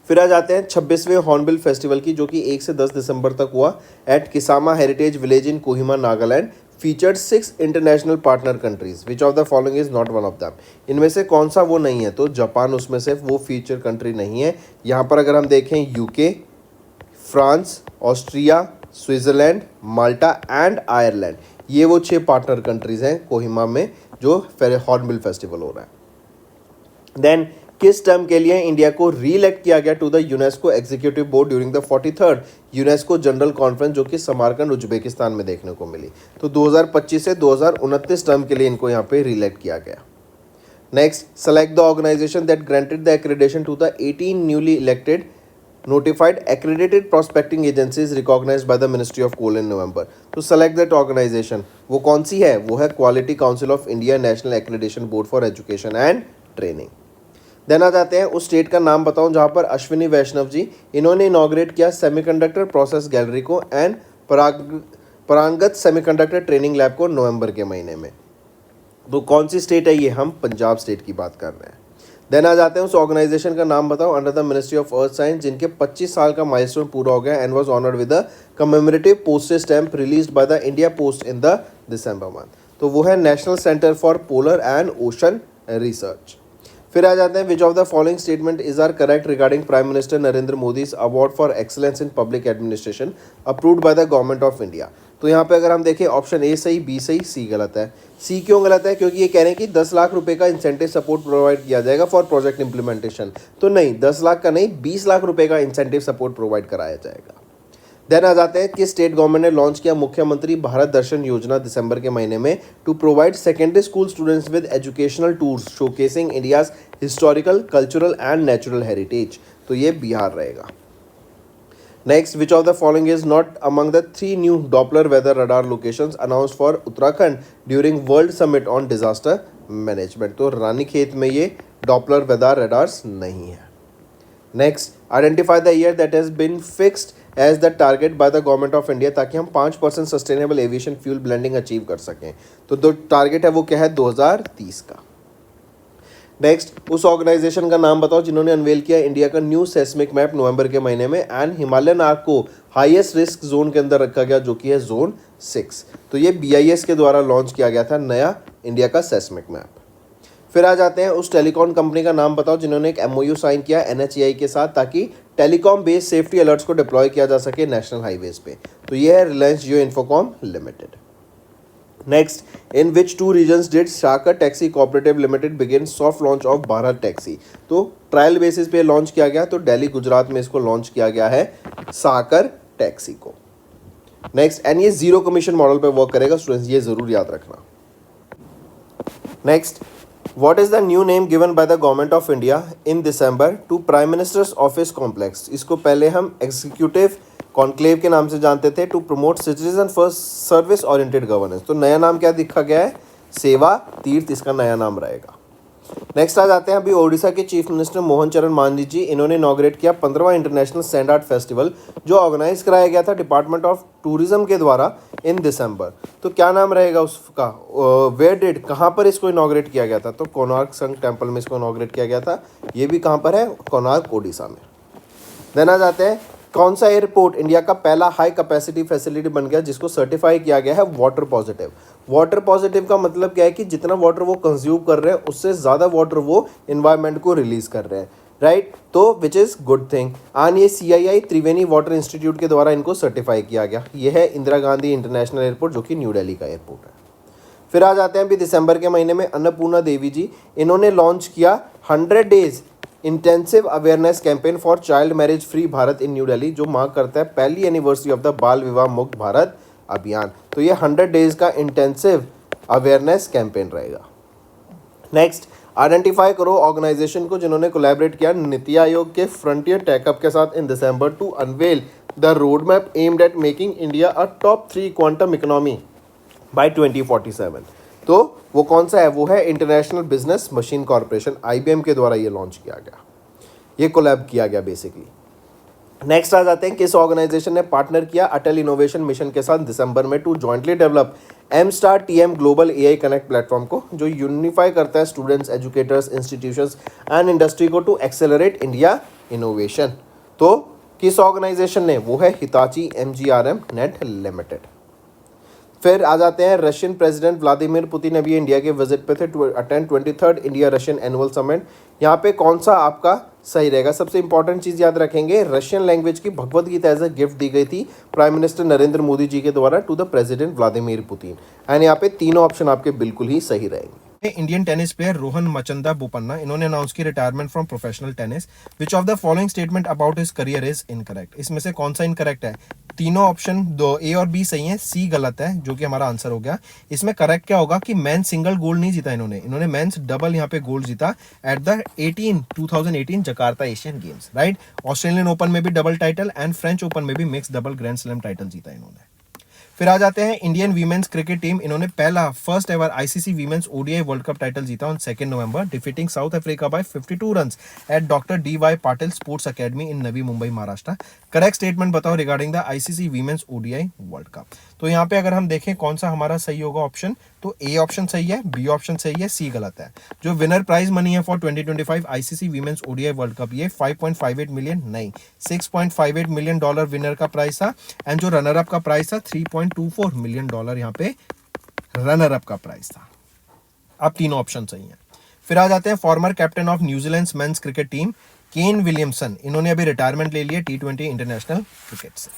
फिर आ जाते हैं 26वें हॉर्नबिल फेस्टिवल की, जो कि 1 से 10 दिसंबर तक हुआ at Kisama heritage village in Kohima, Nagaland. Featured 6 international partner countries, which of the following is not one of them. इनमें से कौन सा वो नहीं है, तो जापान उसमें से वो फीचर कंट्री नहीं है। यहाँ पर अगर हम देखें UK, France, Austria, Switzerland, Malta and Ireland, ये वो 6 पार्टनर कंट्रीज हैं कोहिमा में जो हॉर्नबिल फेस्टिवल हो रहा है। देन किस टर्म के लिए इंडिया को रीइलेक्ट किया गया to the UNESCO executive board during the 43rd UNESCO general conference, जो कि समरकंद उज्बेकिस्तान में देखने को मिली। तो 2025 से 2029 टर्म के लिए इनको यहाँ पे रीइलेक्ट किया गया। Next, select the organisation that granted the accreditation to the 18 newly elected notified accredited prospecting agencies recognized by the Ministry of Coal in November। तो select that organization, वो कौन सी है, वो है quality council of India national accreditation board for education and training. Then आ जाते हैं उस स्टेट का नाम बताओ जहाँ पर अश्विनी वैष्णव जी, इन्होंने इनॉग्रेट किया सेमीकंडक्टर प्रोसेस गैलरी को and Parangat semiconductor training lab को नवंबर के महीने में। तो कौन सी स्टेट है ये, हम पंजाब स्टेट की बात कर रहे हैं। देन आ जाते हैं उस ऑर्गेनाइजेशन का नाम बताओ under the ministry of earth science, जिनके 25 साल का माइलस्टोन पूरा हो गया and was honoured with the commemorative postage stamp released by the India post in the December month. तो वो है national centre for polar and ocean research. फिर आ जाते हैं which of the following statement is are correct regarding prime minister Narendra Modi's award for excellence in public administration approved bye the government of India. तो यहाँ पे अगर हम देखें ऑप्शन ए सही, बी सही, सी गलत है। सी क्यों गलत है, क्योंकि ये कह रहे हैं कि 10 लाख रुपए का इंसेंटिव सपोर्ट प्रोवाइड किया जाएगा फॉर प्रोजेक्ट इंप्लीमेंटेशन। तो नहीं, 10 लाख का नहीं, 20 लाख रुपए का इंसेंटिव सपोर्ट प्रोवाइड कराया जाएगा। देन आ जाते हैं किस स्टेट गवर्नमेंट ने लॉन्च किया मुख्यमंत्री भारत दर्शन योजना दिसंबर के महीने में to provide secondary school students with educational tours showcasing India's historical, cultural and natural heritage. तो ये बिहार रहेगा। Next, which of the following is not among the 3 new doppler weather radar locations announced for Uttarakhand during world summit on disaster management. तो रानीखेत में ये doppler weather radars नहीं है। Next, identify the year that has been fixed as the target by the government of India, ताकि हम 5% sustainable aviation fuel blending achieve कर सकें। तो जो टारगेट है वो क्या है, 2030 का। नेक्स्ट, उस ऑर्गेनाइजेशन का नाम बताओ जिन्होंने अनवेल किया इंडिया का न्यू सेस्मिक मैप नवंबर के महीने में एंड हिमालयन आर्क को हाईएस्ट रिस्क जोन के अंदर रखा गया, जो कि है जोन 6। तो ये BIS के द्वारा लॉन्च किया गया था नया इंडिया का सेस्मिक मैप। फिर आ जाते हैं उस टेलीकॉम कंपनी का नाम बताओ जिन्होंने एक MOU साइन किया NHAI के साथ, ताकि टेलीकॉम बेस्ड सेफ्टी अलर्ट्स को डिप्लॉय किया जा सके नेशनल हाईवेज पे। तो ये है Reliance Jio Infocom limited. Next, in which 2 regions did Sahkar taxi cooperative limited begin soft launch of Bharat taxi. तो ट्रायल बेसिस पे लॉन्च किया गया, तो दिल्ली गुजरात में इसको लॉन्च किया गया है साकर टैक्सी को। नेक्स्ट, एंड ये 0 कमीशन मॉडल पे वर्क करेगा स्टूडेंट्स, ये जरूर याद रखना। Next, What is the new name given by the government of India in December to Prime Minister's Office Complex? इसको पहले हम एग्जीक्यूटिव कॉन्क्लेव के नाम से जानते थे, to promote citizen first service oriented governance. तो नया नाम क्या दिखा गया है, सेवा तीर्थ इसका नया नाम रहेगा। नेक्स्ट आ जाते हैं अभी ओडिशा के चीफ मिनिस्टर मोहन चरण मांझी जी, इन्होंने इनॉग्रेट किया 15वां इंटरनेशनल सैंड आर्ट फेस्टिवल, जो ऑर्गेनाइज कराया गया था डिपार्टमेंट ऑफ टूरिज्म के द्वारा इन दिसंबर। तो क्या नाम रहेगा उसका, वेयर डिड, कहाँ पर इसको इनॉग्रेट किया गया था, तो कोणार्क सन टेम्पल में इसको इनॉग्रेट किया गया था। ये भी कहाँ पर है, कोणार्क ओडिशा में। देन आ जाते हैं कौन सा एयरपोर्ट इंडिया का पहला हाई कैपेसिटी फैसिलिटी बन गया जिसको सर्टिफाई किया गया है वाटर पॉजिटिव। वाटर पॉजिटिव का मतलब क्या है कि जितना वाटर वो कंज्यूम कर रहे हैं उससे ज़्यादा वाटर वो इन्वायरमेंट को रिलीज कर रहे हैं, राइट। तो which is good thing. And ये CII त्रिवेणी वाटर इंस्टीट्यूट के द्वारा इनको सर्टिफाई किया गया। ये है इंदिरा गांधी इंटरनेशनल एयरपोर्ट, जो कि न्यू दिल्ली का एयरपोर्ट है। फिर आ जाते हैं अभी दिसंबर के महीने में अन्नपूर्णा देवी जी, इन्होंने लॉन्च किया 100 days intensive awareness campaign for child marriage free Bharat in New Delhi, जो मार्क करता है पहली एनिवर्सरी ऑफ द बाल विवाह मुक्त भारत अभियान। तो ये 100 डेज का इंटेंसिव अवेयरनेस कैंपेन रहेगा। नेक्स्ट, आइडेंटिफाई करो ऑर्गेनाइजेशन को जिन्होंने कोलैबोरेट किया नीति आयोग के फ्रंटियर टेकअप के साथ in December to unveil the road map aimed at making India a top 3 quantum economy by 2047। तो वो कौन सा है? वो है international business machine corporation, IBM के द्वारा ये लॉन्च किया गया, ये कोलैब किया गया बेसिकली। नेक्स्ट आ जाते हैं, किस ऑर्गेनाइजेशन ने पार्टनर किया अटल इनोवेशन मिशन के साथ दिसंबर में to jointly develop M-Star TM global AI connect platform को, जो यूनिफाई करता है students, educators, institutions and industry को टू एक्सेलरेट इंडिया इनोवेशन। तो किस ऑर्गेनाइजेशन ने? वो है हिताची MGRM नेट लिमिटेड। फिर आ जाते हैं, रशियन प्रेसिडेंट व्लादिमीर पुतिन अभी इंडिया के विजिट पे थे to attend 23rd India Russian annual summit. यहाँ पे कौन सा आपका सही रहेगा? सबसे इंपॉर्टेंट चीज़ याद रखेंगे, रशियन लैंग्वेज की Bhagavad Gita as a gift दी गई थी प्राइम मिनिस्टर नरेंद्र मोदी जी के द्वारा to the president Vladimir Putin. And यहाँ पे तीनों ऑप्शन आपके बिल्कुल ही सही रहेंगे। Indian tennis player Rohan Machanda Bopanna, इन्होंने अनाउंस की retirement from professional tennis. Which of the following statement about his career is incorrect? इसमें से कौन सा इनकरेक्ट है? तीनों ऑप्शन, दो ए और बी सही है, सी गलत है, जो कि हमारा आंसर हो गया। इसमें करेक्ट क्या होगा कि मेंस सिंगल गोल्ड नहीं जीता इन्होंने मेंस डबल यहाँ पे गोल्ड जीता at the 2018 Jakarta Asian games, right. Australian open में भी double title and French open में भी mix double grand slam title जीता इन्होंने। फिर आ जाते हैं, इंडियन वीमेंस क्रिकेट टीम, इन्होंने पहला first ever ICC women's ODI world cup title जीता on 2 November, defeating South Africa by 52 runs at doctor DY Patil sports academy in Navi Mumbai, Maharashtra. Correct statement बताओ regarding the ICC women's ODI world cup. तो यहाँ पे अगर हम देखें कौन सा हमारा सही होगा ऑप्शन, तो ए ऑप्शन सही है, बी ऑप्शन सही है, सी गलत है। जो विनर प्राइज मनी है for 2025 ICC women's ODI world cup, ये 5.58 मिलियन नहीं, $6.58 मिलियन विनर का प्राइस था। एंड जो रनर अप का प्राइस था $3.24 मिलियन यहाँ पे रनर अप का प्राइस था। अब तीनों ऑप्शन सही हैं। फिर आ जाते हैं, former captain of New Zealand men's cricket team Kane Williamson, इन्होंने अभी रिटायरमेंट ले लिया T20 इंटरनेशनल क्रिकेट से।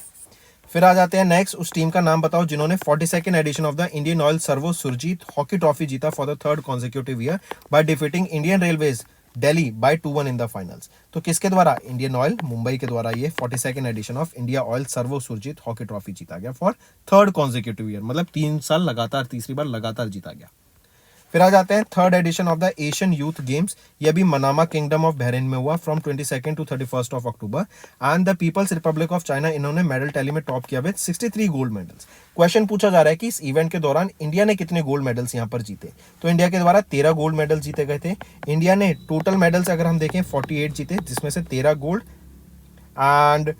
फिर आ जाते हैं नेक्स्ट, उस टीम का नाम बताओ जिन्होंने 42nd edition of the Indian oil servo Surjit hockey trophy जीता for the 3rd consecutive year by defeating Indian railways Delhi by 2-1 in the finals. तो किसके द्वारा? इंडियन ऑयल मुंबई के द्वारा ये 42nd edition of India oil servo Surjit hockey trophy जीता गया for 3rd consecutive year, मतलब 3 साल लगातार, तीसरी बार लगातार जीता गया। फिर आ जाते हैं, 3rd edition of the Asian youth games, ये अभी मनामा किंगडम ऑफ बहरीन में हुआ from 22 to 31 of October. And the people's republic of China, इन्होंने मेडल टैली में टॉप किया विद 63 गोल्ड मेडल्स। क्वेश्चन पूछा जा रहा है कि इस इवेंट के दौरान इंडिया ने कितने गोल्ड मेडल्स यहाँ पर जीते? तो इंडिया के द्वारा 13 गोल्ड मेडल जीते गए थे। इंडिया ने टोटल मेडल्स अगर हम देखें 48 जीते, जिसमें से 13 गोल्ड एंड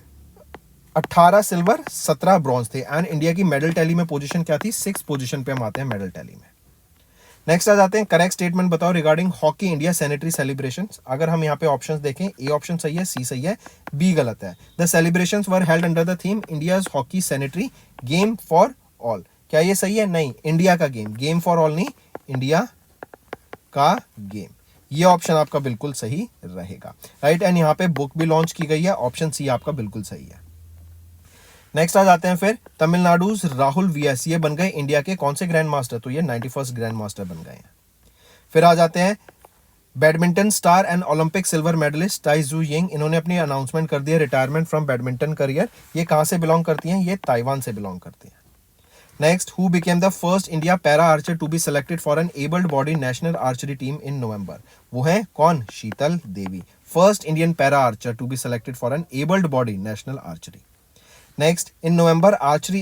18 सिल्वर, 17 ब्रॉन्ज थे। एंड इंडिया की मेडल टैली में पोजीशन क्या थी? 6th पोजीशन पे हम आते हैं मेडल टैली में। नेक्स्ट आ जाते हैं, करेक्ट स्टेटमेंट बताओ regarding hockey India sanitary celebrations. अगर हम यहाँ पे ऑप्शंस देखें, ए ऑप्शन सही है, सी सही है, बी गलत है। The celebrations were held under the theme India's hockey sanitary game for all. क्या ये सही है? नहीं, इंडिया का गेम, गेम फॉर ऑल नहीं, इंडिया का गेम। ये ऑप्शन आपका बिल्कुल सही रहेगा, राइट। एंड यहाँ पे बुक भी लॉन्च की गई है, ऑप्शन सी आपका बिल्कुल सही है। नेक्स्ट आ जाते हैं, फिर तमिलनाडु राहुल VS, ये बन गए इंडिया के कौन से ग्रैंड मास्टर? तो ये 91st ग्रैंड मास्टर बन गए हैं। फिर आ जाते हैं, badminton star and Olympic silver medallist Tai Tzu Ying, इन्होंने अपनी अनाउंसमेंट कर दिया रिटायरमेंट फ्रॉम बैडमिंटन करियर। ये कहां से बिलोंग करती हैं? ये ताइवान से बिलोंग करती हैं। Next, who became the first India para archer to be selected for an abled body national archery team in November? वो है कौन? Sheetal Devi, first Indian para archer to be selected for an abled body national archery. Next, in November archery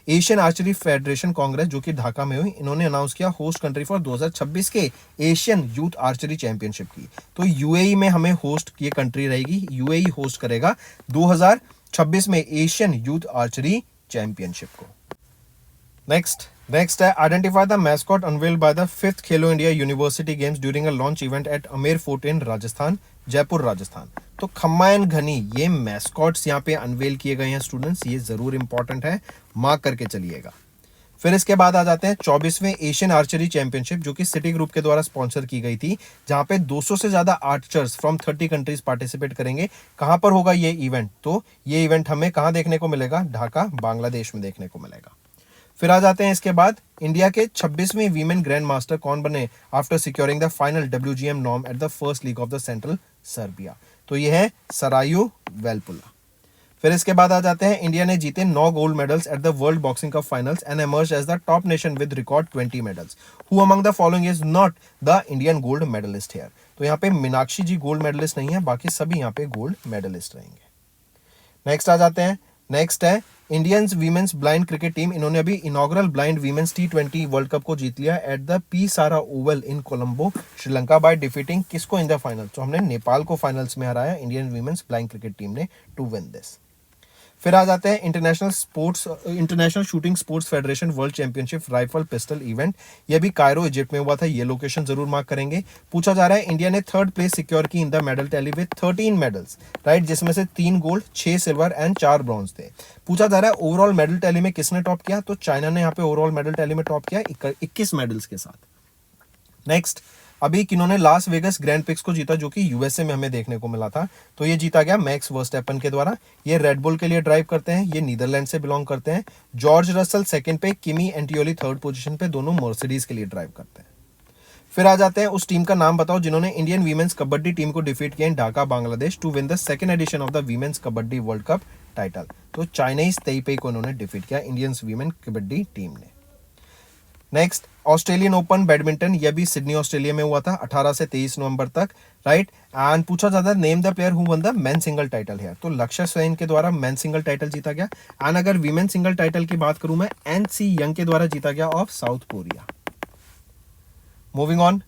Asian archery federation congress, जो कि ढाका में हुई, इन्होंने announce किया host country for 2026 के एशियन यूथ आर्चरी चैंपियनशिप की। तो यूएई में हमें होस्ट ये कंट्री रहेगी, यूएई होस्ट करेगा 2026 में एशियन यूथ आर्चरी चैंपियनशिप को। नेक्स्ट है, identify the mascot unveiled by the 5th Khelo India university games during a launch event at Amer fort in Rajasthan, Jaipur Rajasthan. तो खम्मा एंड घनी, ये मैस्कॉट्स यहाँ पे अनवेल किए गए हैं स्टूडेंट्स, ये जरूर इंपॉर्टेंट है, मार्क करके चलिएगा। फिर इसके बाद आ जाते हैं 24वें एशियन आर्चरी चैंपियनशिप, जो कि सिटी ग्रुप के द्वारा स्पॉन्सर की गई थी, जहां पे 200 से ज्यादा आर्चर्स फ्रॉम 30 कंट्रीज पार्टिसिपेट करेंगे। कहां पर होगा ये इवेंट? तो ये इवेंट हमें कहां देखने को मिलेगा? ढाका, बांग्लादेश में देखने को मिलेगा। फिर आ जाते हैं इसके बाद, इंडिया के 26वें वीमेन ग्रैंड मास्टर कौन बने after securing the final WGM norm at the first league of the central Serbia? तो ये है सरायू वेलपुला। फिर इसके बाद आ जाते हैं, इंडिया ने जीते 9 gold medals at the world boxing cup finals and emerged as the top nation with record 20 medals. Who among the following is not the Indian gold medallist here? तो यहाँ पे मीनाक्षी जी गोल्ड मेडलिस्ट नहीं है, बाकी सभी यहाँ पे गोल्ड मेडलिस्ट रहेंगे। नेक्स्ट आ जाते हैं, नेक्स्ट है Indians women's blind cricket team, इन्होंने अभी inaugural blind women's T20 world cup को जीत लिया एट द पी सारा oval in Colombo, Sri Lanka, by defeating किसको इन द फाइनल। तो हमने नेपाल को फाइनल्स में हराया Indian women's blind cricket team ने टू विन दिस। फिर आ जाते हैं international shooting sports federation world championship rifle pistol event. ये भी कायरो इजिप्ट में हुआ था, ये लोकेशन जरूर मार्क करेंगे। पूछा जा रहा है इंडिया ने थर्ड प्लेस सिक्योर की in the medal tally with 13 medals, right, जिसमें से 3 गोल्ड, 6 सिल्वर एंड 4 ब्रॉन्ज थे। पूछा जा रहा है ओवरऑल मेडल टैली में किसने टॉप किया, तो चाइना ने यहाँ पे ओवरऑल मेडल टैली में टॉप किया 21 मेडल्स के साथ। नेक्स्ट, अभी किन्होंने लास वेगस ग्रैंड प्रिक्स को जीता, जो कि यूएसए में हमें देखने को मिला था, तो ये जीता गया मैक्स वर्स्टैपन के द्वारा। ये रेड बुल के लिए ड्राइव करते हैं, ये नीदरलैंड से बिलोंग करते हैं। जॉर्ज रसल सेकंड पे, किमी एंटियोली थर्ड पोजीशन पे, दोनों मर्सिडीज के लिए ड्राइव करते हैं। फिर आ जाते हैं उस टीम का नाम बताओ जिन्होंने इंडियन वीमेंस कबड्डी टीम को डिफीट किया in Dhaka Bangladesh to win the second edition of the women's kabaddi world cup title. तो चाइनीज ताइपेई को इन्होंने डिफीट किया इंडियन वीमेन कबड्डी टीम ने। नेक्स्ट, ऑस्ट्रेलियन ओपन बैडमिंटन, यह भी सिडनी ऑस्ट्रेलिया में हुआ था 18 से 23 नवंबर तक, राइट। एंड पूछा जाता है name the player who one the men single title है, तो लक्ष्य सेन के द्वारा मेन सिंगल टाइटल जीता गया। एंड अगर वीमेन सिंगल टाइटल की बात करूं मैं, एन.सी. यंग के द्वारा जीता गया off South Korea. Moving on,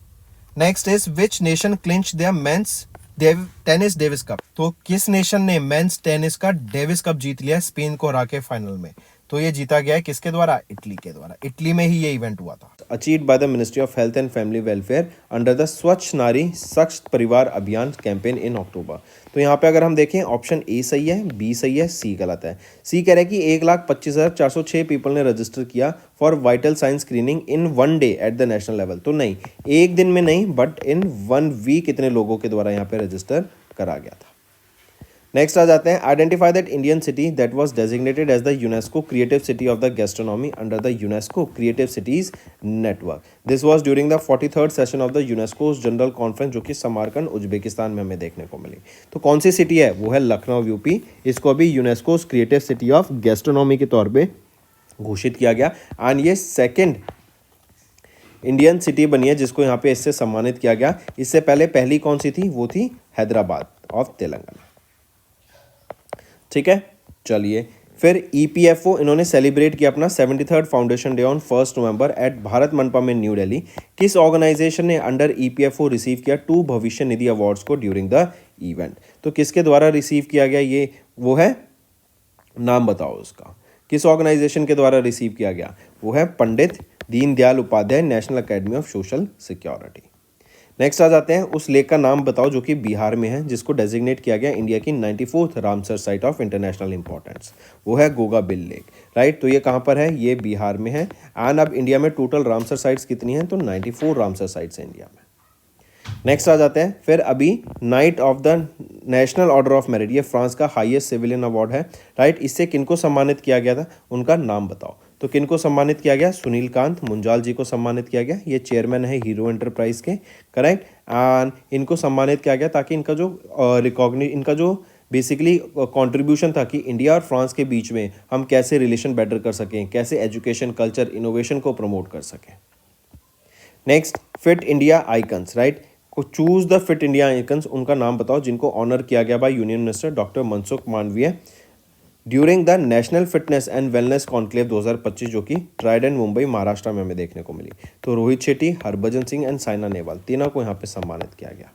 next is which nation clinch their men's tennis Davis cup, तो किस नेशन ने मेंस टेनिस का डेविस कप जीत लिया स्पेन को हरा के फाइनल में, तो ये जीता गया है किसके द्वारा, इटली के द्वारा। इटली में ही ये इवेंट हुआ था। Achieved by the ministry of health and family welfare under the स्वच्छ नारी स्वच्छ परिवार अभियान कैंपेन इन अक्टूबर। तो यहाँ पे अगर हम देखें ऑप्शन ए सही है, बी सही है, सी गलत है। सी कह रहा है कि 1,25,406 पीपल ने रजिस्टर किया for vital sign screening in 1 day at the national level. तो नहीं, एक दिन में नहीं, बट इन 1 वीक इतने लोगों के द्वारा यहाँ पे रजिस्टर करा गया था। नेक्स्ट आ जाते हैं, identify that Indian city that was designated as the UNESCO creative city of the gastronomy under the UNESCO creative cities network. This was during the 43rd session of the UNESCO general conference, जो कि Samarkand Uzbekistan में हमें देखने को मिली। तो कौन सी city है, वो है लखनऊ यूपी। इसको अभी UNESCO creative city of gastronomy के तौर पर घोषित किया गया। एंड ये सेकेंड इंडियन सिटी बनी है जिसको यहाँ पे इससे सम्मानित किया गया। इससे पहले पहली कौन सी थी, वो थी हैदराबाद ऑफ तेलंगाना। ठीक है, चलिए फिर EPFO इन्होंने सेलिब्रेट किया अपना 73rd foundation day on 1 November at Bharat Mandapam में न्यू दिल्ली। किस ऑर्गेनाइजेशन ने अंडर EPFO रिसीव किया 2 भविष्य निधि अवार्ड्स को ड्यूरिंग द इवेंट, तो किसके द्वारा रिसीव किया गया, ये वो है, नाम बताओ उसका, किस ऑर्गेनाइजेशन के द्वारा रिसीव किया गया, वो है Pandit Deendayal Upadhyay national academy of social security. Next आ जाते हैं, उस लेक का नाम बताओ जो कि बिहार में है, जिसको डेजिग्नेट किया गया इंडिया की 94th Ramsar site of international importance, वो है गोगाबिल लेक, राइट। तो ये कहाँ पर है, ये बिहार में है। एंड अब इंडिया में टोटल रामसर साइट्स कितनी हैं, तो 94 रामसर साइट्स हैं इंडिया में। नेक्स्ट आ जाते हैं, फिर अभी night of the national order of merit, ये फ्रांस का हाईएस्ट सिविलियन अवार्ड है, राइट। इससे किनको सम्मानित किया गया था, उनका नाम बताओ। तो किनको सम्मानित किया गया, सुनील कांत मुंजाल जी को सम्मानित किया गया। ये चेयरमैन है हीरो एंटरप्राइज के, करेक्ट। एंड इनको सम्मानित किया गया ताकि इनका जो बेसिकली कंट्रीब्यूशन था कि इंडिया और फ्रांस के बीच में हम कैसे रिलेशन बेटर कर सकें, कैसे एजुकेशन, कल्चर, इनोवेशन को प्रमोट कर सकें। Next, fit India icons, right. को choose the fit India icons, उनका नाम बताओ जिनको ऑनर किया गया by union minister doctor Mansukh Mandaviya during the national fitness and wellness conclave 2025, जो कि ट्राइडेंट मुंबई महाराष्ट्र में हमें देखने को मिली। तो रोहित शेट्टी, हरभजन सिंह एंड साइना नेहवाल, तीनों को यहाँ पे सम्मानित किया गया।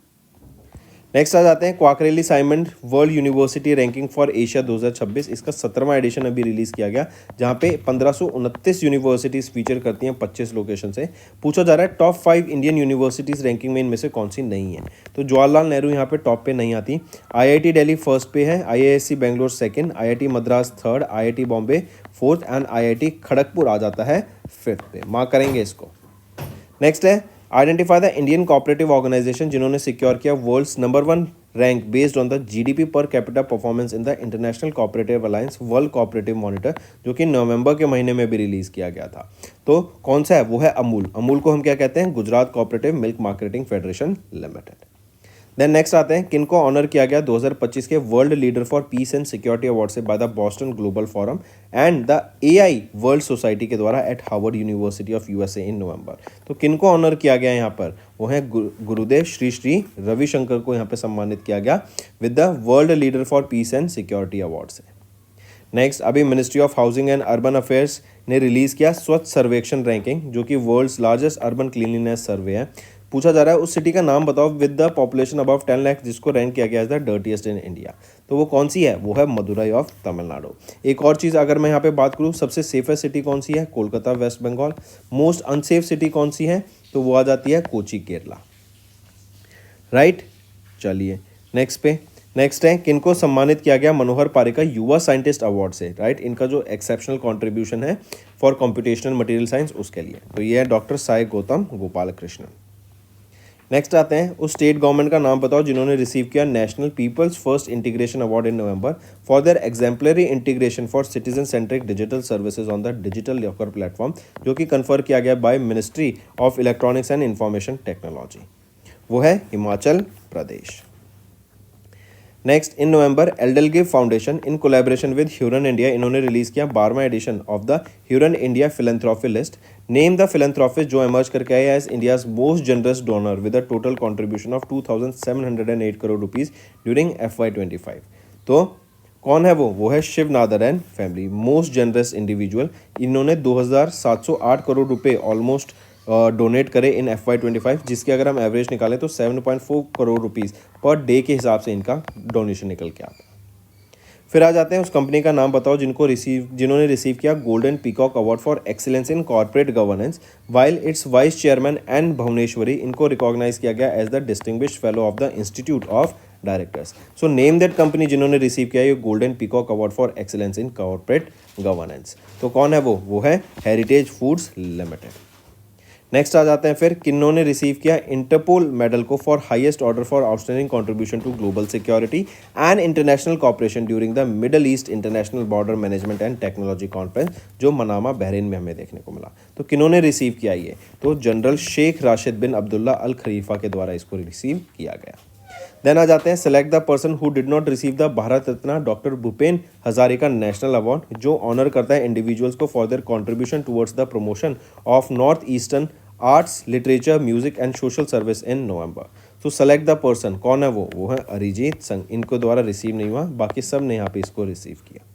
नेक्स्ट आ जाते हैं, Quacquarelli Symonds world university ranking for Asia 2026, इसका 17वां एडिशन अभी रिलीज किया गया, जहाँ पे 1529 यूनिवर्सिटीज़ फीचर करती हैं 25 लोकेशन से। पूछा जा रहा है टॉप 5 इंडियन यूनिवर्सिटीज़ रैंकिंग में इनमें से कौन सी नहीं है, तो जवाहरलाल नेहरू यहाँ पे टॉप पे नहीं आती। IIT दिल्ली फर्स्ट पे है, IISc Bangalore second, IIT Madras third, IIT Bombay fourth and IIT Kharagpur आ जाता है 5th पे। मार्क करेंगे इसको। नेक्स्ट है, identify the Indian cooperative organisation जिन्होंने सिक्योर किया world's number 1 rank based on the GDP per capita performance in the international cooperative alliance world cooperative monitor, जो कि नवंबर के महीने में भी रिलीज किया गया था। तो कौन सा है, वो है अमूल। अमूल को हम क्या कहते हैं, Gujarat cooperative milk marketing federation limited. Then next आते हैं, किनको ऑनर किया गया 2025 के world leader for peace and security award से by the Boston global forum and the AI world society के द्वारा at Harvard university of USA in November. तो किनको ऑनर किया गया यहाँ पर, वो है गुरुदेव श्री श्री रविशंकर को यहाँ पे सम्मानित किया गया with the world leader for peace and security award से। नेक्स्ट, अभी ministry of housing and urban affairs ने रिलीज़ किया स्वच्छ सर्वेक्षण रैंकिंग, जो कि वर्ल्ड्स लार्जेस्ट अर्बन क्लीनलीनेस सर्वे है। पूछा जा रहा है उस सिटी का नाम बताओ with the population above 10 lakh जिसको रैंक किया गया as the dirtiest in India. तो वो कौन सी है? वो है मदुरई ऑफ तमिलनाडु। एक और चीज़ अगर मैं यहाँ पे बात करूँ, सबसे सेफेस्ट सिटी कौन सी है? Kolkata west Bengal. Most unsafe city कौन सी है? तो वो आ जाती है कोची केरला। राइट, चलिए नेक्स्ट है किनको सम्मानित किया गया मनोहर पारिकर युवा साइंटिस्ट अवार्ड से? राइट, इनका जो एक्सेप्शनल कंट्रीब्यूशन है फॉर कंप्यूटेशनल मटेरियल साइंस उसके लिए, तो ये है डॉक्टर साई गौतम गोपाल कृष्णन। नेक्स्ट आते हैं उस स्टेट गवर्नमेंट का नाम बताओ जिन्होंने रिसीव किया national people's first integration award in November for their exemplary integration for citizen centric digital services on the digital locker platform, जो कि कन्फर किया गया by ministry of electronics and information technology. वो है Himachal Pradesh. Next, in November EdelGive foundation in collaboration with Hurun India इन्होंने release किया 12वां edition of the Hurun India philanthropy list. Name the philanthropist जो इमर्ज करके आया as India's most generous donor with a total contribution of 2708 crore rupees during FY25। तो कौन है वो है Shiv Nadar and family, most generous individual. इन्होंने 2708 करोड़ रुपए ऑलमोस्ट डोनेट करे इन FY25, जिसके अगर हम एवरेज निकालें तो 7.4 करोड़ रुपीज़ पर डे के हिसाब से इनका डोनेशन निकल के आता है। फिर आ जाते हैं उस कंपनी का नाम बताओ जिन्होंने रिसीव किया golden peacock award for excellence in corporate governance while its vice chairman and Bhuvaneshwari इनको रिकॉग्नाइज किया गया as the distinguished fellow of the institute of directors. So name that company जिन्होंने रिसीव किया ये golden peacock award for excellence in corporate governance. तो कौन है वो है हेरिटेज फूड्स लिमिटेड। नेक्स्ट आ जाते हैं फिर किन्होंने रिसीव किया इंटरपोल मेडल को for highest order for outstanding contribution to global security and international cooperation during the Middle East international border management and technology conference, जो मनामा बहरीन में हमें देखने को मिला। तो किन्होंने रिसीव किया ये? तो जनरल शेख राशिद बिन अब्दुल्ला अल खलीफा के द्वारा इसको रिसीव किया गया। देन आ जाते हैं select the person who did not receive the Bharat Ratna doctor Bhupen Hazarika national award, जो ऑनर करता है इंडिविजुअल्स को for their contribution towards the promotion of north eastern arts literature music and social service in November. तो select the person, कौन है वो है अरिजीत सिंह। इनको द्वारा रिसीव नहीं हुआ, बाकी सब ने यहाँ पे इसको रिसीव किया।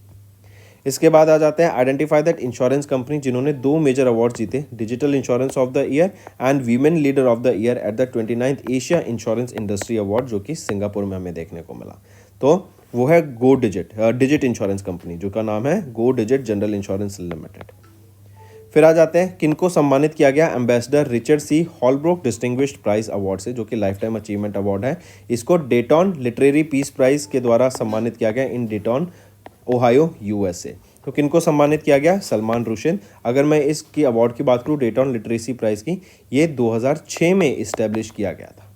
इसके बाद आ जाते हैं आइडेंटिफाई दैट इंश्योरेंस कंपनी जिन्होंने 2 मेजर अवार्ड जीते, digital insurance of the year and women leader of the year at the 29th Asia insurance industry award, जो कि सिंगापुर में हमें देखने को मिला। तो वो है गो डिजिट इंश्योरेंस कंपनी, जो का नाम है गो डिजिट जनरल इंश्योरेंस लिमिटेड। फिर आ जाते हैं किनको सम्मानित किया गया एम्बेसडर रिचर्ड सी हॉलब्रोक डिस्टिंग्विश्ड प्राइज अवार्ड से, जो कि लाइफ टाइम अचीवमेंट अवार्ड है। इसको डेटॉन लिटरेरी पीस प्राइज के द्वारा सम्मानित किया गया इन डेटॉन ओहायो USA। तो किनको सम्मानित किया गया? सलमान रुशिद। अगर मैं इसकी अवार्ड की बात करूँ डेटॉन लिटरेसी प्राइज की, ये 2006 में इस्टेब्लिश किया गया था।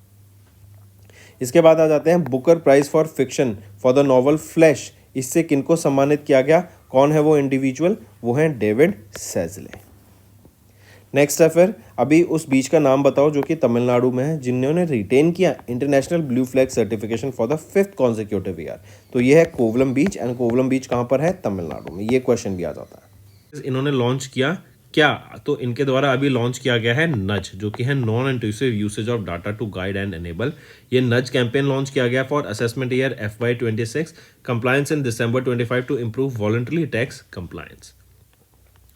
इसके बाद आ जाते हैं Booker prize for fiction for the novel Flash, इससे किनको सम्मानित किया गया? कौन है वो इंडिविजुअल? वो है डेविड सेजले। नेक्स्ट है फिर अभी उस बीच का नाम बताओ जो कि तमिलनाडु में है जिन्होंने रिटेन किया international blue flag certification for the 5th consecutive year. तो ये है कोवलम बीच, एंड कोवलम बीच कहाँ पर है? तमिलनाडु में। ये क्वेश्चन भी आ जाता है। इन्होंने लॉन्च किया क्या? तो इनके द्वारा अभी लॉन्च किया गया है नज, जो कि है non intrusive usage of data to guide and enable. ये नज कैंपेन लॉन्च किया गया for assessment year FY26 compliance in December 25 to improve voluntary tax compliance.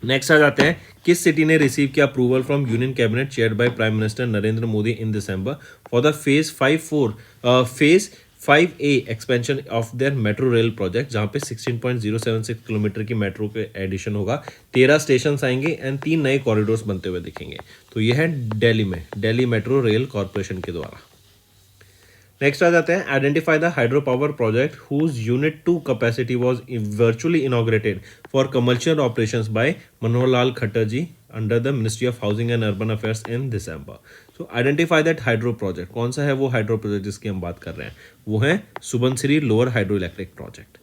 Next आ जाते हैं किस सिटी ने रिसीव किया approval from union cabinet chaired by prime minister Narendra Modi in December for the phase 5A expansion of their metro rail project, जहां पे 16.076 kilometre की metro के एडिशन होगा, 13 स्टेशन आएंगे एंड 3 नए कॉरिडोर्स बनते हुए दिखेंगे। तो ये है दिल्ली में दिल्ली मेट्रो रेल कॉरपोरेशन के द्वारा। नेक्स्ट आ जाते हैं identify the hydro power project whose unit 2 capacity was virtually inaugurated for commercial operations by Manohar Lal Khattar ji under the ministry of housing and urban affairs in December. So identify that hydro project, कौन सा है वो hydro project जिसकी हम बात कर रहे हैं? वो है Subansiri lower hydro electric project.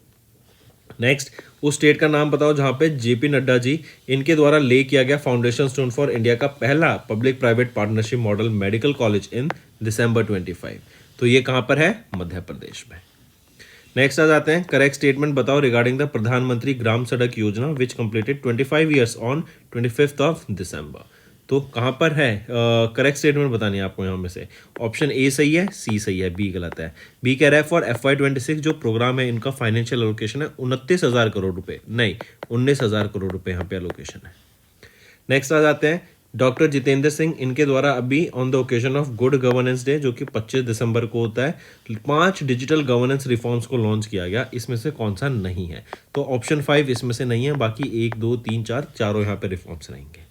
Next उस स्टेट का नाम बताओ जहां पे JP नड्डा जी इनके द्वारा ले किया गया फाउंडेशन स्टोन फॉर इंडिया का पहला public private partnership model medical college in December 25। तो ये कहां पर है? मध्य प्रदेश में। नेक्स्ट आ जाते हैं करेक्ट स्टेटमेंट बताओ regarding the Pradhan Mantri Gram Sadak Yojana which completed 25 years on 25th of December। तो कहाँ पर है करेक्ट स्टेटमेंट बतानी है आपको यहाँ में से। ऑप्शन ए सही है, सी सही है, बी गलत है। बी कह रहा है फॉर FY26 जो प्रोग्राम है इनका फाइनेंशियल एलोकेशन है 29,000 करोड़ रुपए, नहीं 19,000 करोड़ रुपए यहाँ पे एलोकेशन है। नेक्स्ट आ जाते हैं डॉक्टर जितेंद्र सिंह, इनके द्वारा अभी on the occasion of good governance day जो कि 25 दिसंबर को होता है 5 डिजिटल गवर्नेंस रिफॉर्म्स को लॉन्च किया गया, इसमें से कौन सा नहीं है? तो ऑप्शन 5 इसमें से नहीं है, बाकी 1 2 3 4 चारों यहाँ पे रिफॉर्म्स रहेंगे।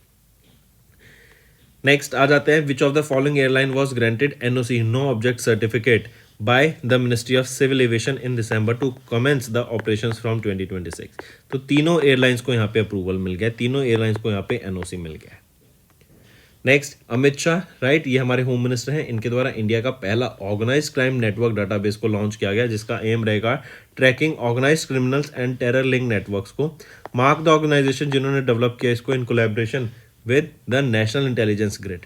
नेक्स्ट आ जाते हैं which of the following airline was granted NOC no objection certificate by the ministry of civil aviation in December to commence the operations from 2026। तो तीनों एयरलाइंस को यहाँ पे अप्रूवल मिल गया, तीनों एयरलाइंस को यहाँ पे NOC मिल गया। नेक्स्ट अमित शाह, राइट, ये हमारे होम मिनिस्टर हैं, इनके द्वारा इंडिया का पहला ऑर्गेनाइज्ड क्राइम नेटवर्क डाटाबेस को लॉन्च किया गया जिसका एम रहेगा tracking organised criminals and terror link networks को। मार्क द ऑर्गेनाइजेशन जिन्होंने डेवलप किया इसको in collaboration with the national intelligence grid.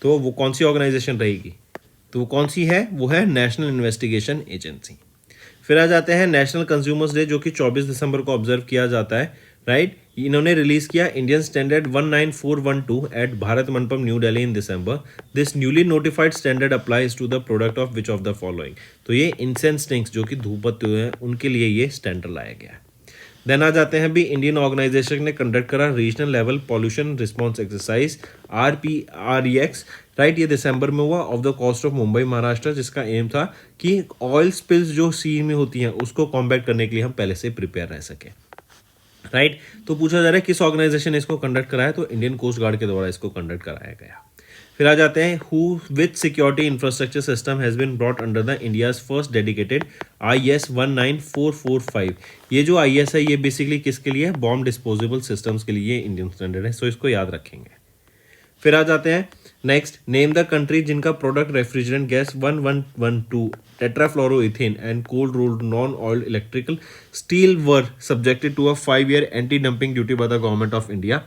तो वो कौन सी ऑर्गेनाइजेशन रहेगी? तो वो कौन सी है? वो है नेशनल इन्वेस्टिगेशन एजेंसी। फिर आ जाते हैं नेशनल कंज्यूमर्स डे जो कि 24 दिसंबर को ऑब्जर्व किया जाता है, राइट। इन्होंने रिलीज किया Indian standard 19412 at Bharat Mandapam new Delhi in December. This newly notified standard applies to the product of which of the following. तो ये इंसेंस स्टिंग्स जो कि धूप बत्ती हैं उनके लिए ये स्टैंडर्ड लाया गया है। देन आ जाते हैं भी इंडियन ऑर्गेनाइजेशन ने कंडक्ट करा regional level pollution response exercise RPREX, right. ये दिसंबर में हुआ off the coast of Mumbai Maharashtra, जिसका एम था कि ऑयल स्पिल्स जो सी में होती हैं उसको कॉम्बैट करने के लिए हम पहले से प्रिपेयर रह सकें, राइट। तो पूछा जा रहा है किस ऑर्गेनाइजेशन ने इसको कंडक्ट कराया, तो इंडियन कोस्ट गार्ड के द्वारा इसको कंडक्ट कराया गया। फिर आ जाते हैं who which security infrastructure system has been brought under the India's first dedicated IS 19445। ये जो IS है ये बेसिकली किसके लिए? बॉम्ब डिस्पोजेबल सिस्टम्स के लिए इंडियन स्टैंडर्ड है, सो इसको याद रखेंगे। फिर आ जाते हैं नेक्स्ट नेम द कंट्री जिनका product refrigerant gas 1112 tetrafluoroethane and cold rolled non oil electrical steel were subjected to a 5-year anti dumping duty by the government of India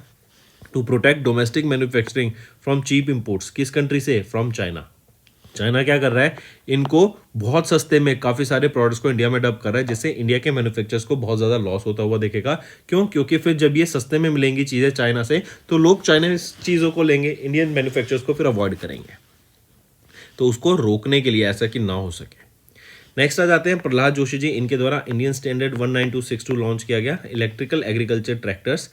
to protect domestic manufacturing from cheap imports. किस country से? From China. China क्या कर रहा है? इनको बहुत सस्ते में काफ़ी सारे प्रोडक्ट्स को इंडिया में डब कर रहा है, जिससे इंडिया के मैन्युफैक्चरर्स को बहुत ज़्यादा लॉस होता हुआ देखेगा। क्यों? क्योंकि फिर जब ये सस्ते में मिलेंगी चीज़ें चाइना से तो लोग चाइनीज चीज़ों को लेंगे, इंडियन मैन्युफैक्चरर्स को फिर अवॉइड करेंगे। तो उसको रोकने के लिए ऐसा कि ना हो सके। नेक्स्ट आ जाते हैं प्रहलाद जोशी जी, इनके द्वारा इंडियन स्टैंडर्ड 19262 लॉन्च किया गया electrical agriculture tractors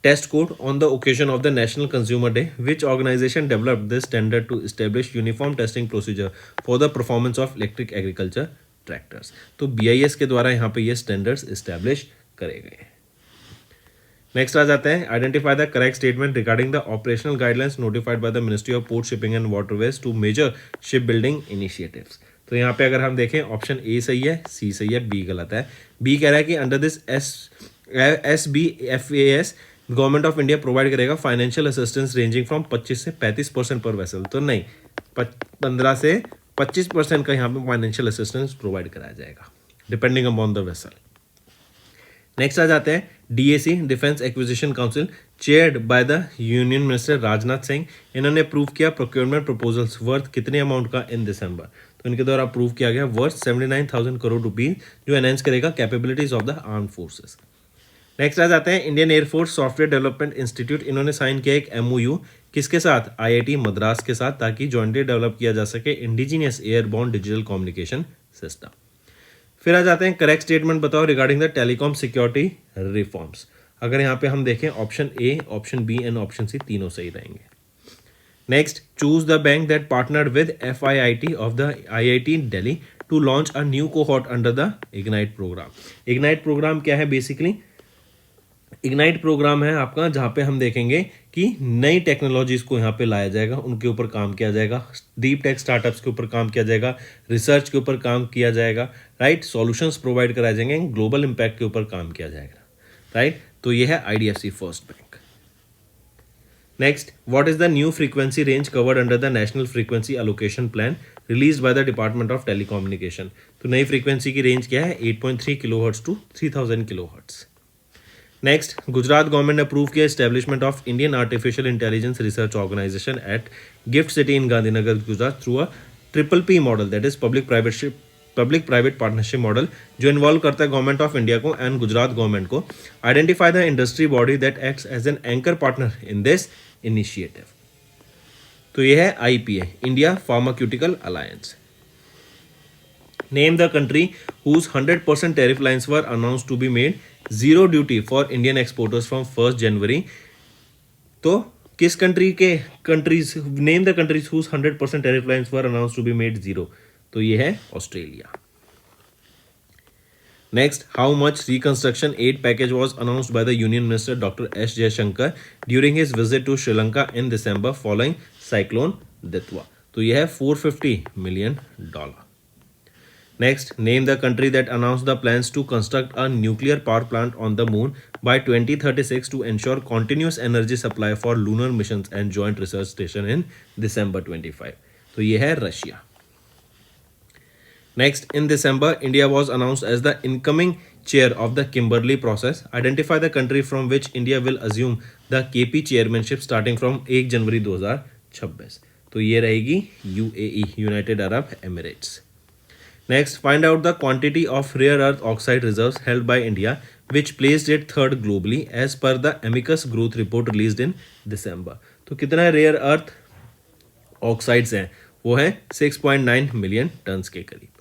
test code on the occasion of the National Consumer Day. Which organization developed this standard to establish uniform testing procedure for the performance of electric agriculture tractors? तो BIS के द्वारा यहाँ पे ये standards establish करे गए। Next आ जाते हैं identify the correct statement regarding the operational guidelines notified by the ministry of port shipping and waterways to major ship building initiatives. तो यहाँ पे अगर हम देखें ऑप्शन ए सही है, सी सही है, बी गलत है। बी कह रहा है कि under this SBFAS government of India provide करेगा फाइनेंशियल असिस्टेंस रेंजिंग फ्रॉम 25 से 35% पर वेसल। तो नहीं, 15 से 25% का यहाँ पे फाइनेंशियल असिस्टेंस प्रोवाइड कराया जाएगा depending upon the vessel. Next आ जाते हैं DAC defence acquisition council chaired by the union minister Rajnath Singh. इन्होंने अप्रूव किया प्रोक्योरमेंट प्रपोजल्स वर्थ कितने अमाउंट का इन दिसंबर? तो इनके द्वारा अप्रूव किया गया वर्थ 79,000 करोड़ रुपीज जो एनहेंस करेगा capabilities of the armed forces. Next आ जाते हैं Indian air force software development institute. इन्होंने साइन किया एक MOU किसके साथ? IIT मद्रास के साथ, ताकि जॉइंटली डेवलप किया जा सके indigenous airborne digital communication system. फिर आ जाते हैं करेक्ट स्टेटमेंट बताओ regarding the telecom security reforms. अगर यहाँ पे हम देखें option A, option B and option C तीनों सही रहेंगे। Next choose the bank that partnered with FIIT of the IIT Delhi to launch a new cohort under the Ignite programme. Ignite programme क्या है? बेसिकली इग्नाइट प्रोग्राम है आपका जहाँ पे हम देखेंगे कि नई टेक्नोलॉजीज को यहाँ पे लाया जाएगा, उनके ऊपर काम किया जाएगा, डीप टेक स्टार्टअप्स के ऊपर काम किया जाएगा, रिसर्च के ऊपर काम किया जाएगा, राइट। सॉल्यूशंस प्रोवाइड कराए जाएंगे, ग्लोबल इम्पैक्ट के ऊपर काम किया जाएगा, राइट। तो ये है IDFC first bank. Next what is the new frequency range covered under the national frequency allocation plan release by the department of telecommunication. तो नई फ्रीक्वेंसी की रेंज क्या है? 8.3 kilohertz to 3000 kilohertz. Next Gujarat government ने approve किया establishment of Indian artificial intelligence research organisation at GIFT city in Gandhinagar Gujarat through a PPP model that is public private partnership model, जो involve करता है गवर्नमेंट ऑफ इंडिया को and Gujarat government को। Identify the industry body that acts as an anchor partner in this initiative. तो ये है IPA, India pharmaceutical alliance. Name the country whose 100% tariff lines were announced to be made zero duty for Indian exporters from 1st January. तो किस countries name the countries whose 100% tariff lines were announced to be made zero. तो ये है Australia. Next, how much reconstruction aid package was announced by the Union Minister Dr. S. Jaishankar during his visit to Sri Lanka in December following cyclone Ditwa. तो यह है $450 million. Next, name the country that announced the plans to construct a nuclear power plant on the moon by 2036 to ensure continuous energy supply for lunar missions and joint research station in December 25. तो ये है Russia. Next, in December, India was announced as the incoming chair of the Kimberley process. Identify the country from which India will assume the KP chairmanship starting from 1 जनवरी 2026. तो ये रहेगी UAE, United Arab Emirates. Next, find out the quantity of rare earth oxide reserves held by India, which placed it third globally as per the Amicus Growth Report released in December. तो कितना rare earth oxides हैं? वो है 6.9 million tons के करीब।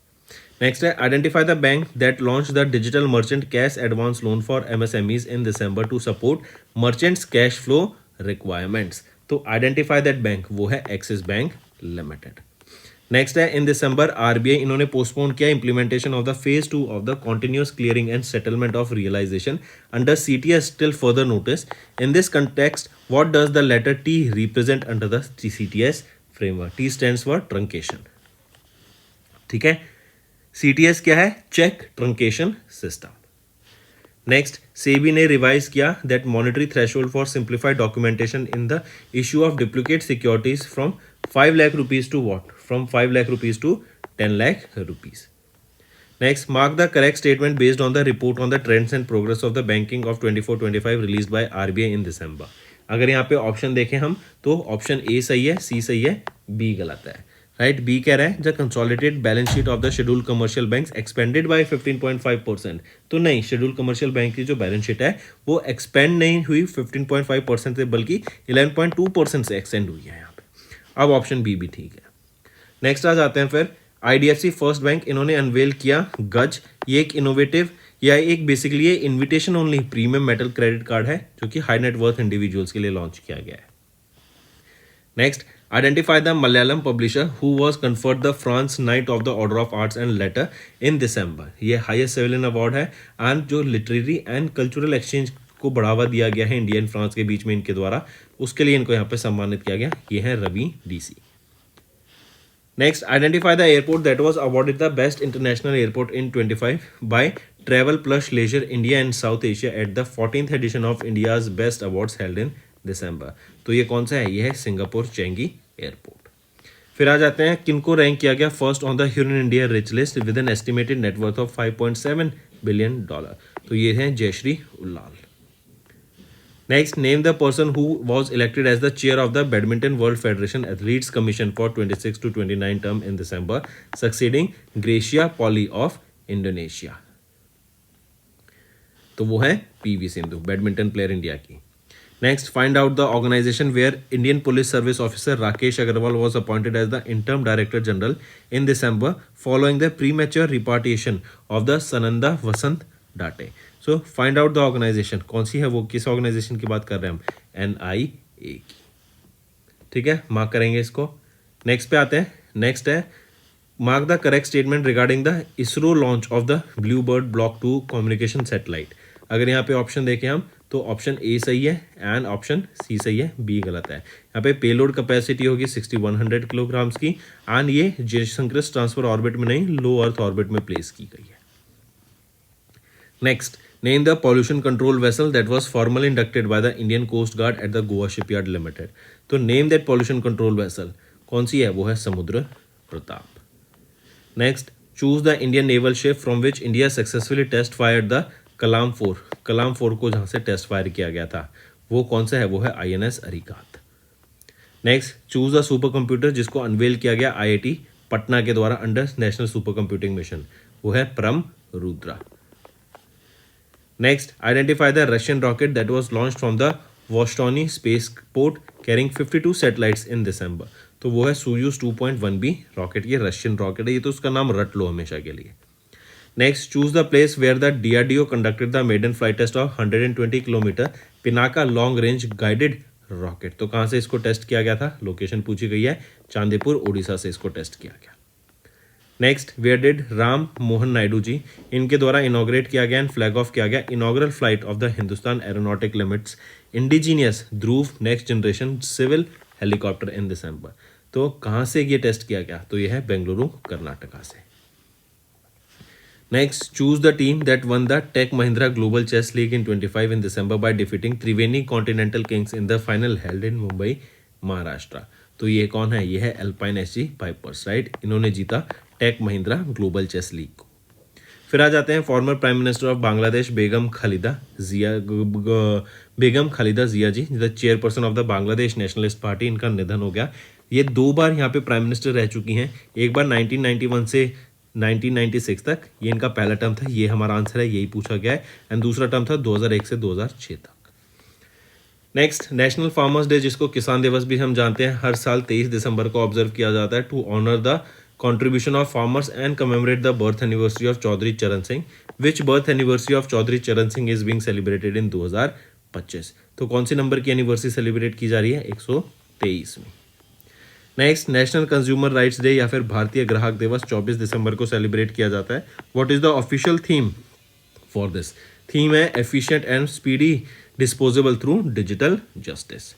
Next है identify the bank that launched the digital merchant cash advance loan for MSMEs in December to support merchants cash flow requirements. तो identify that bank, वो है Axis Bank Limited. नेक्स्ट है in December RBI इन्होंने postpone किया implementation of the phase 2 of the continuous clearing and settlement of realisation under CTS till further notice. In this context what does the letter T represent under the CTS framework? T stands for truncation. ठीक है, CTS क्या है? Cheque truncation system. Next, SEBI ने revise किया that monetary threshold for simplified documentation in the issue of duplicate securities from 5 lakh rupees to what? From 5 lakh rupees to 10 lakh rupees. Next, mark the correct statement based on the report on the trends and progress of the banking of 24-25 released by RBI in December. अगर यहाँ पे option देखें हम तो option A सही है, C सही है, B गलत है। राइट, B कह रहा है the consolidated balance sheet of the schedule commercial banks expanded by 15.5%। तो नहीं, शेड्यूल कमर्शियल बैंक की जो बैलेंस शीट है वो एक्सपेंड नहीं हुई 15.5% से, बल्कि 11.2% से एक्सटेंड हुई है यहाँ पे। अब ऑप्शन बी भी ठीक है। नेक्स्ट आ जाते हैं फिर IDFC फर्स्ट बैंक, इन्होंने अनवेल किया गज। ये एक इनोवेटिव या एक बेसिकली ये invitation only premium metal credit card है जो कि हाई नेट वर्थ इंडिविजुअल्स के लिए लॉन्च किया गया है। Next, identify the Malayalam publisher who was conferred the France knight of the order of arts and letter in December. ये हाईएस्ट सिविलियन अवार्ड है एंड जो लिटरेरी एंड कल्चरल एक्सचेंज को बढ़ावा दिया गया है इंडिया एंड फ्रांस के बीच में इनके द्वारा, उसके लिए इनको यहाँ पे सम्मानित किया गया। ये है Ravi DC। Next, identify the airport that was awarded the best international airport in 25 by Travel Plus Leisure India and South Asia at the 14th edition of India's Best Awards held in December. तो ये कौन सा है? ये है Singapore चेंगी airport. फिर आ जाते हैं किनको रैंक किया गया first on the human India rich list with an estimated net worth of $5.7 billion। तो ये है Jayashree Ullal. Next, name the person who was elected as the chair of the Badminton World Federation Athletes Commission for 26 to 29 term in December, succeeding Gracia Polly of Indonesia. तो वो है PV Sindhu, badminton player India की। Next, find out the organization where Indian Police Service Officer Rakesh Agarwal was appointed as the Interim Director General in December following the premature repatriation of the Sananda Vasant Date. सो find out the organisation, कौन सी है वो, किस organisation की बात कर रहे हैं हम? NIA की। ठीक है, मार्क करेंगे इसको। नेक्स्ट पे आते हैं। नेक्स्ट है mark the correct statement regarding the ISRO launch of the blue bird block 2 communication satellite. अगर यहाँ पे ऑप्शन देखें हम तो ऑप्शन A सही है एंड ऑप्शन C सही है, B गलत है। यहाँ पे पेलोड कैपेसिटी होगी 6100 किलोग्राम्स की एंड ये जेसंक्रिस्ट ट्रांसफर ऑर्बिट में नहीं, लो अर्थ ऑर्बिट में प्लेस की गई है। Next, name the pollution control vessel that was formally inducted by the Indian Coast Guard at the Goa Shipyard Limited. तो name that pollution control vessel, कौन सी है? वो है समुद्र Pratap. Next, choose the Indian naval ship from which India successfully test fired the कलाम 4। कलाम 4 को जहाँ से टेस्ट फायर किया गया था वो कौन सा है? वो है INS Arighaat. Next, choose the super computer जिसको अनवेल किया गया IIT पटना के द्वारा under national super computing mission, वो है Param Rudra. Next, identify the Russian rocket that was launched from the Vostochny space port carrying 52 satellites in दिसंबर। तो वो है सोयूज 2.1B रॉकेट, ये रशियन रॉकेट है, ये तो उसका नाम रट लो हमेशा के लिए। Next, choose the place where the DRDO conducted the maiden flight test of 120 kilometre Pinaka long range guided rocket. तो कहाँ से इसको टेस्ट किया गया था, लोकेशन पूछी गई है, चांदीपुर ओडिशा से इसको टेस्ट किया गया। Next, where did Ram Mohan Naidu ji, इनके द्वारा इनॉग्रेट किया गया एंड फ्लैग ऑफ किया गया inaugural flight of the Hindustan aeronautic limits indigenous Dhruv next generation civil helicopter in दिसंबर। तो कहाँ से ये टेस्ट किया गया, तो ये है बेंगलुरु कर्नाटका से। Next, choose the team that won the Tech Mahindra global chess league in 25 in December by defeating Triveni continental kings in the final held in Mumbai Maharashtra. तो ये कौन है, ये है अल्पाइन SG पाइपर्स, राइट, इन्होंने जीता Tech Mahindra global chess league को। फिर आ जाते हैं former prime minister of Bangladesh Begum Khaleda Zia ji, the chairperson of the Bangladesh nationalist party, इनका निधन हो गया। ये 2 बार यहाँ पे प्राइम मिनिस्टर रह चुकी हैं, एक बार 1991 से 1996 तक, ये इनका पहला टर्म था, ये हमारा आंसर है, यही पूछा गया है, एंड दूसरा टर्म था 2001 से 2006 तक। नेक्स्ट, नेशनल फार्मर्स डे, जिसको किसान दिवस भी हम जानते हैं, हर साल 23 दिसंबर को ऑब्जर्व किया जाता है to honour the contribution of farmers and commemorate the birth anniversary of Chaudhary Charan Singh, which birth anniversary of Chaudhary Charan Singh is being celebrated in 2025। तो कौन सी नंबर की एनिवर्सरी सेलिब्रेट की जा रही है, 123 में। Next, national consumer rights day या फिर भारतीय ग्राहक दिवस 24 दिसंबर को सेलिब्रेट किया जाता है। What is the official theme for this, theme है efficient and speedy disposable through digital justice.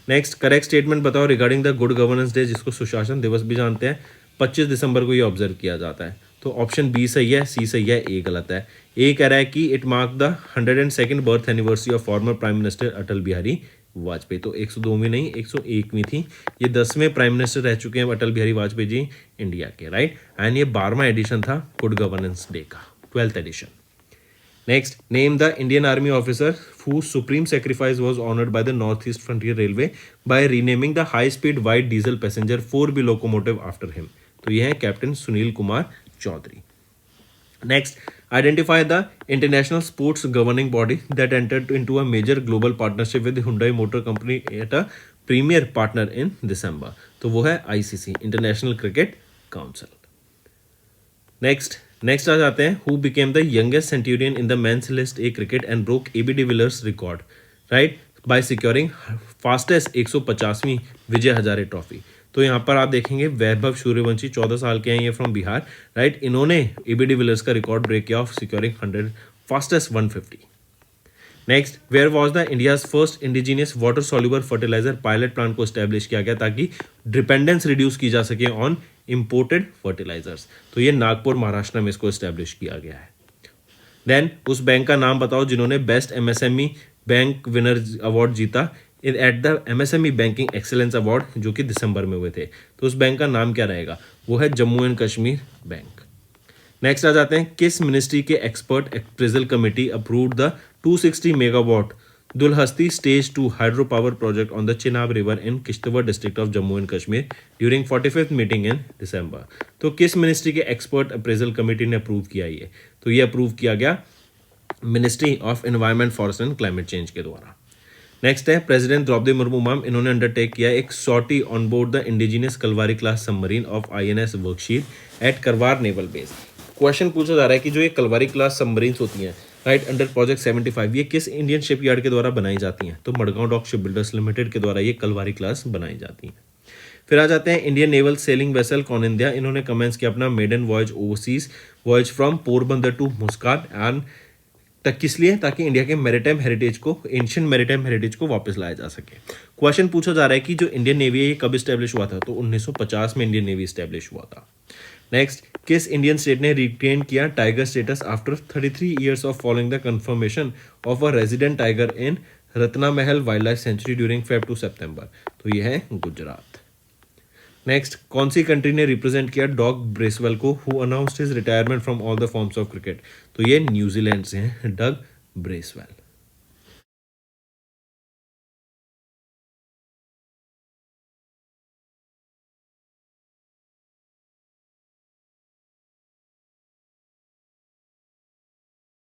Next, correct statement बताओ regarding the good governance day, जिसको सुशासन दिवस भी जानते हैं, 25 दिसंबर को ये ऑब्जर्व किया जाता है। तो ऑप्शन बी सही है, सी सही है, ए गलत है। ए कह रहा है कि it mark the 102nd birth anniversary of former prime minister Atal Bihari Vajpayee. तो 102वीं नहीं 101वीं थी, ये 10वें प्राइम मिनिस्टर रह चुके हैं अटल बिहारी वाजपेयी जी इंडिया के, राइट, एंड ये 12वां एडिशन था गुड गवर्नेंस डे का, 12th edition. Next, name the Indian Army officer whose supreme sacrifice was honored by the Northeast Frontier Railway by renaming the high-speed white diesel passenger 4B locomotive after him। तो ये है captain Sunil Kumar Chaudhary. Next, identify the international sports governing body that entered into a major global partnership with Hyundai Motor Company at a premier partner in December। तो वो है ICC, International Cricket Council। Next आ जाते हैं, who became the youngest centurion in the men's list A cricket and broke AB de Villiers record, right, by securing fastest 150वीं Vijay Hazare trophy. तो यहाँ पर आप देखेंगे वैभव सूर्यवंशी 14 साल के हैं, ये फ्रॉम बिहार, राइट, इन्होंने AB डिविलियर्स का रिकॉर्ड ब्रेक किया off securing 100 fastest 150। Next, where was the India's first indigenous water soluble fertiliser pilot plant को स्टैब्लिश किया गया ताकि डिपेंडेंस रिड्यूस की जा सके ऑन इंपोर्टेड फर्टिलाइजर्स। तो ये नागपुर महाराष्ट्र में इसको स्टैब्लिश किया गया है। देन उस बैंक का नाम बताओ जिन्होंने best MSME bank winner award जीता at the MSME banking excellence award, जो कि दिसंबर में हुए थे। तो उस बैंक का नाम क्या रहेगा, वो है Jammu and Kashmir bank. Next आ जाते हैं, किस मिनिस्ट्री के expert appraisal committee approved the 260 megawatt Dulhasti stage 2 hydro power project on the Chenab river in Kishtwar district of Jammu and Kashmir during 45th meeting in दिसंबर। तो किस मिनिस्ट्री के एक्सपर्ट अप्रेजल कमेटी ने अप्रूव किया ये, तो ये अप्रूव किया गया ministry of environment forest and climate change के द्वारा। नेक्स्ट है, प्रेसिडेंट द्रौपदी मुर्मू मैम, इन्होंने अंडरटेक किया एक sortie on board the indigenous Kalvari class submarine of INS वर्कशीट at Karwar naval base. Question पूछा जा रहा है कि जो ये कलवारी क्लास सबमरीन्स होती हैं, राइट, अंडर प्रोजेक्ट 75, ये किस इंडियन शिपयार्ड के द्वारा बनाई जाती हैं, तो Mazagon dock ship builders limited के द्वारा ये कलवारी क्लास बनाई जाती हैं। फिर आ जाते हैं, Indian naval sailing vessel Kaundinya, इन्होंने कमेंस किया अपना maiden voyage overseas voyage from Porbandar to Muscat and तक, किस लिए, ताकि इंडिया के मैरिटाइम हेरिटेज को, एंशिएंट मैरिटाइम हेरिटेज को वापस लाया जा सके। क्वेश्चन पूछा जा रहा है कि जो इंडियन नेवी है ये कब स्टैब्लिश हुआ था, तो 1950 में इंडियन नेवी स्टैब्लिश हुआ था। नेक्स्ट, किस इंडियन स्टेट ने रिटेन किया tiger status after 33 years of following the confirmation of a resident tiger in Ratanmahal wild life sanctuary during Feb to September, तो ये है गुजरात। नेक्स्ट, कौन सी कंट्री ने रिप्रेजेंट किया डॉग ब्रेसवेल को, who announced his retirement from all the forms of cricket, तो ये न्यूजीलैंड से हैं डग ब्रेसवेल।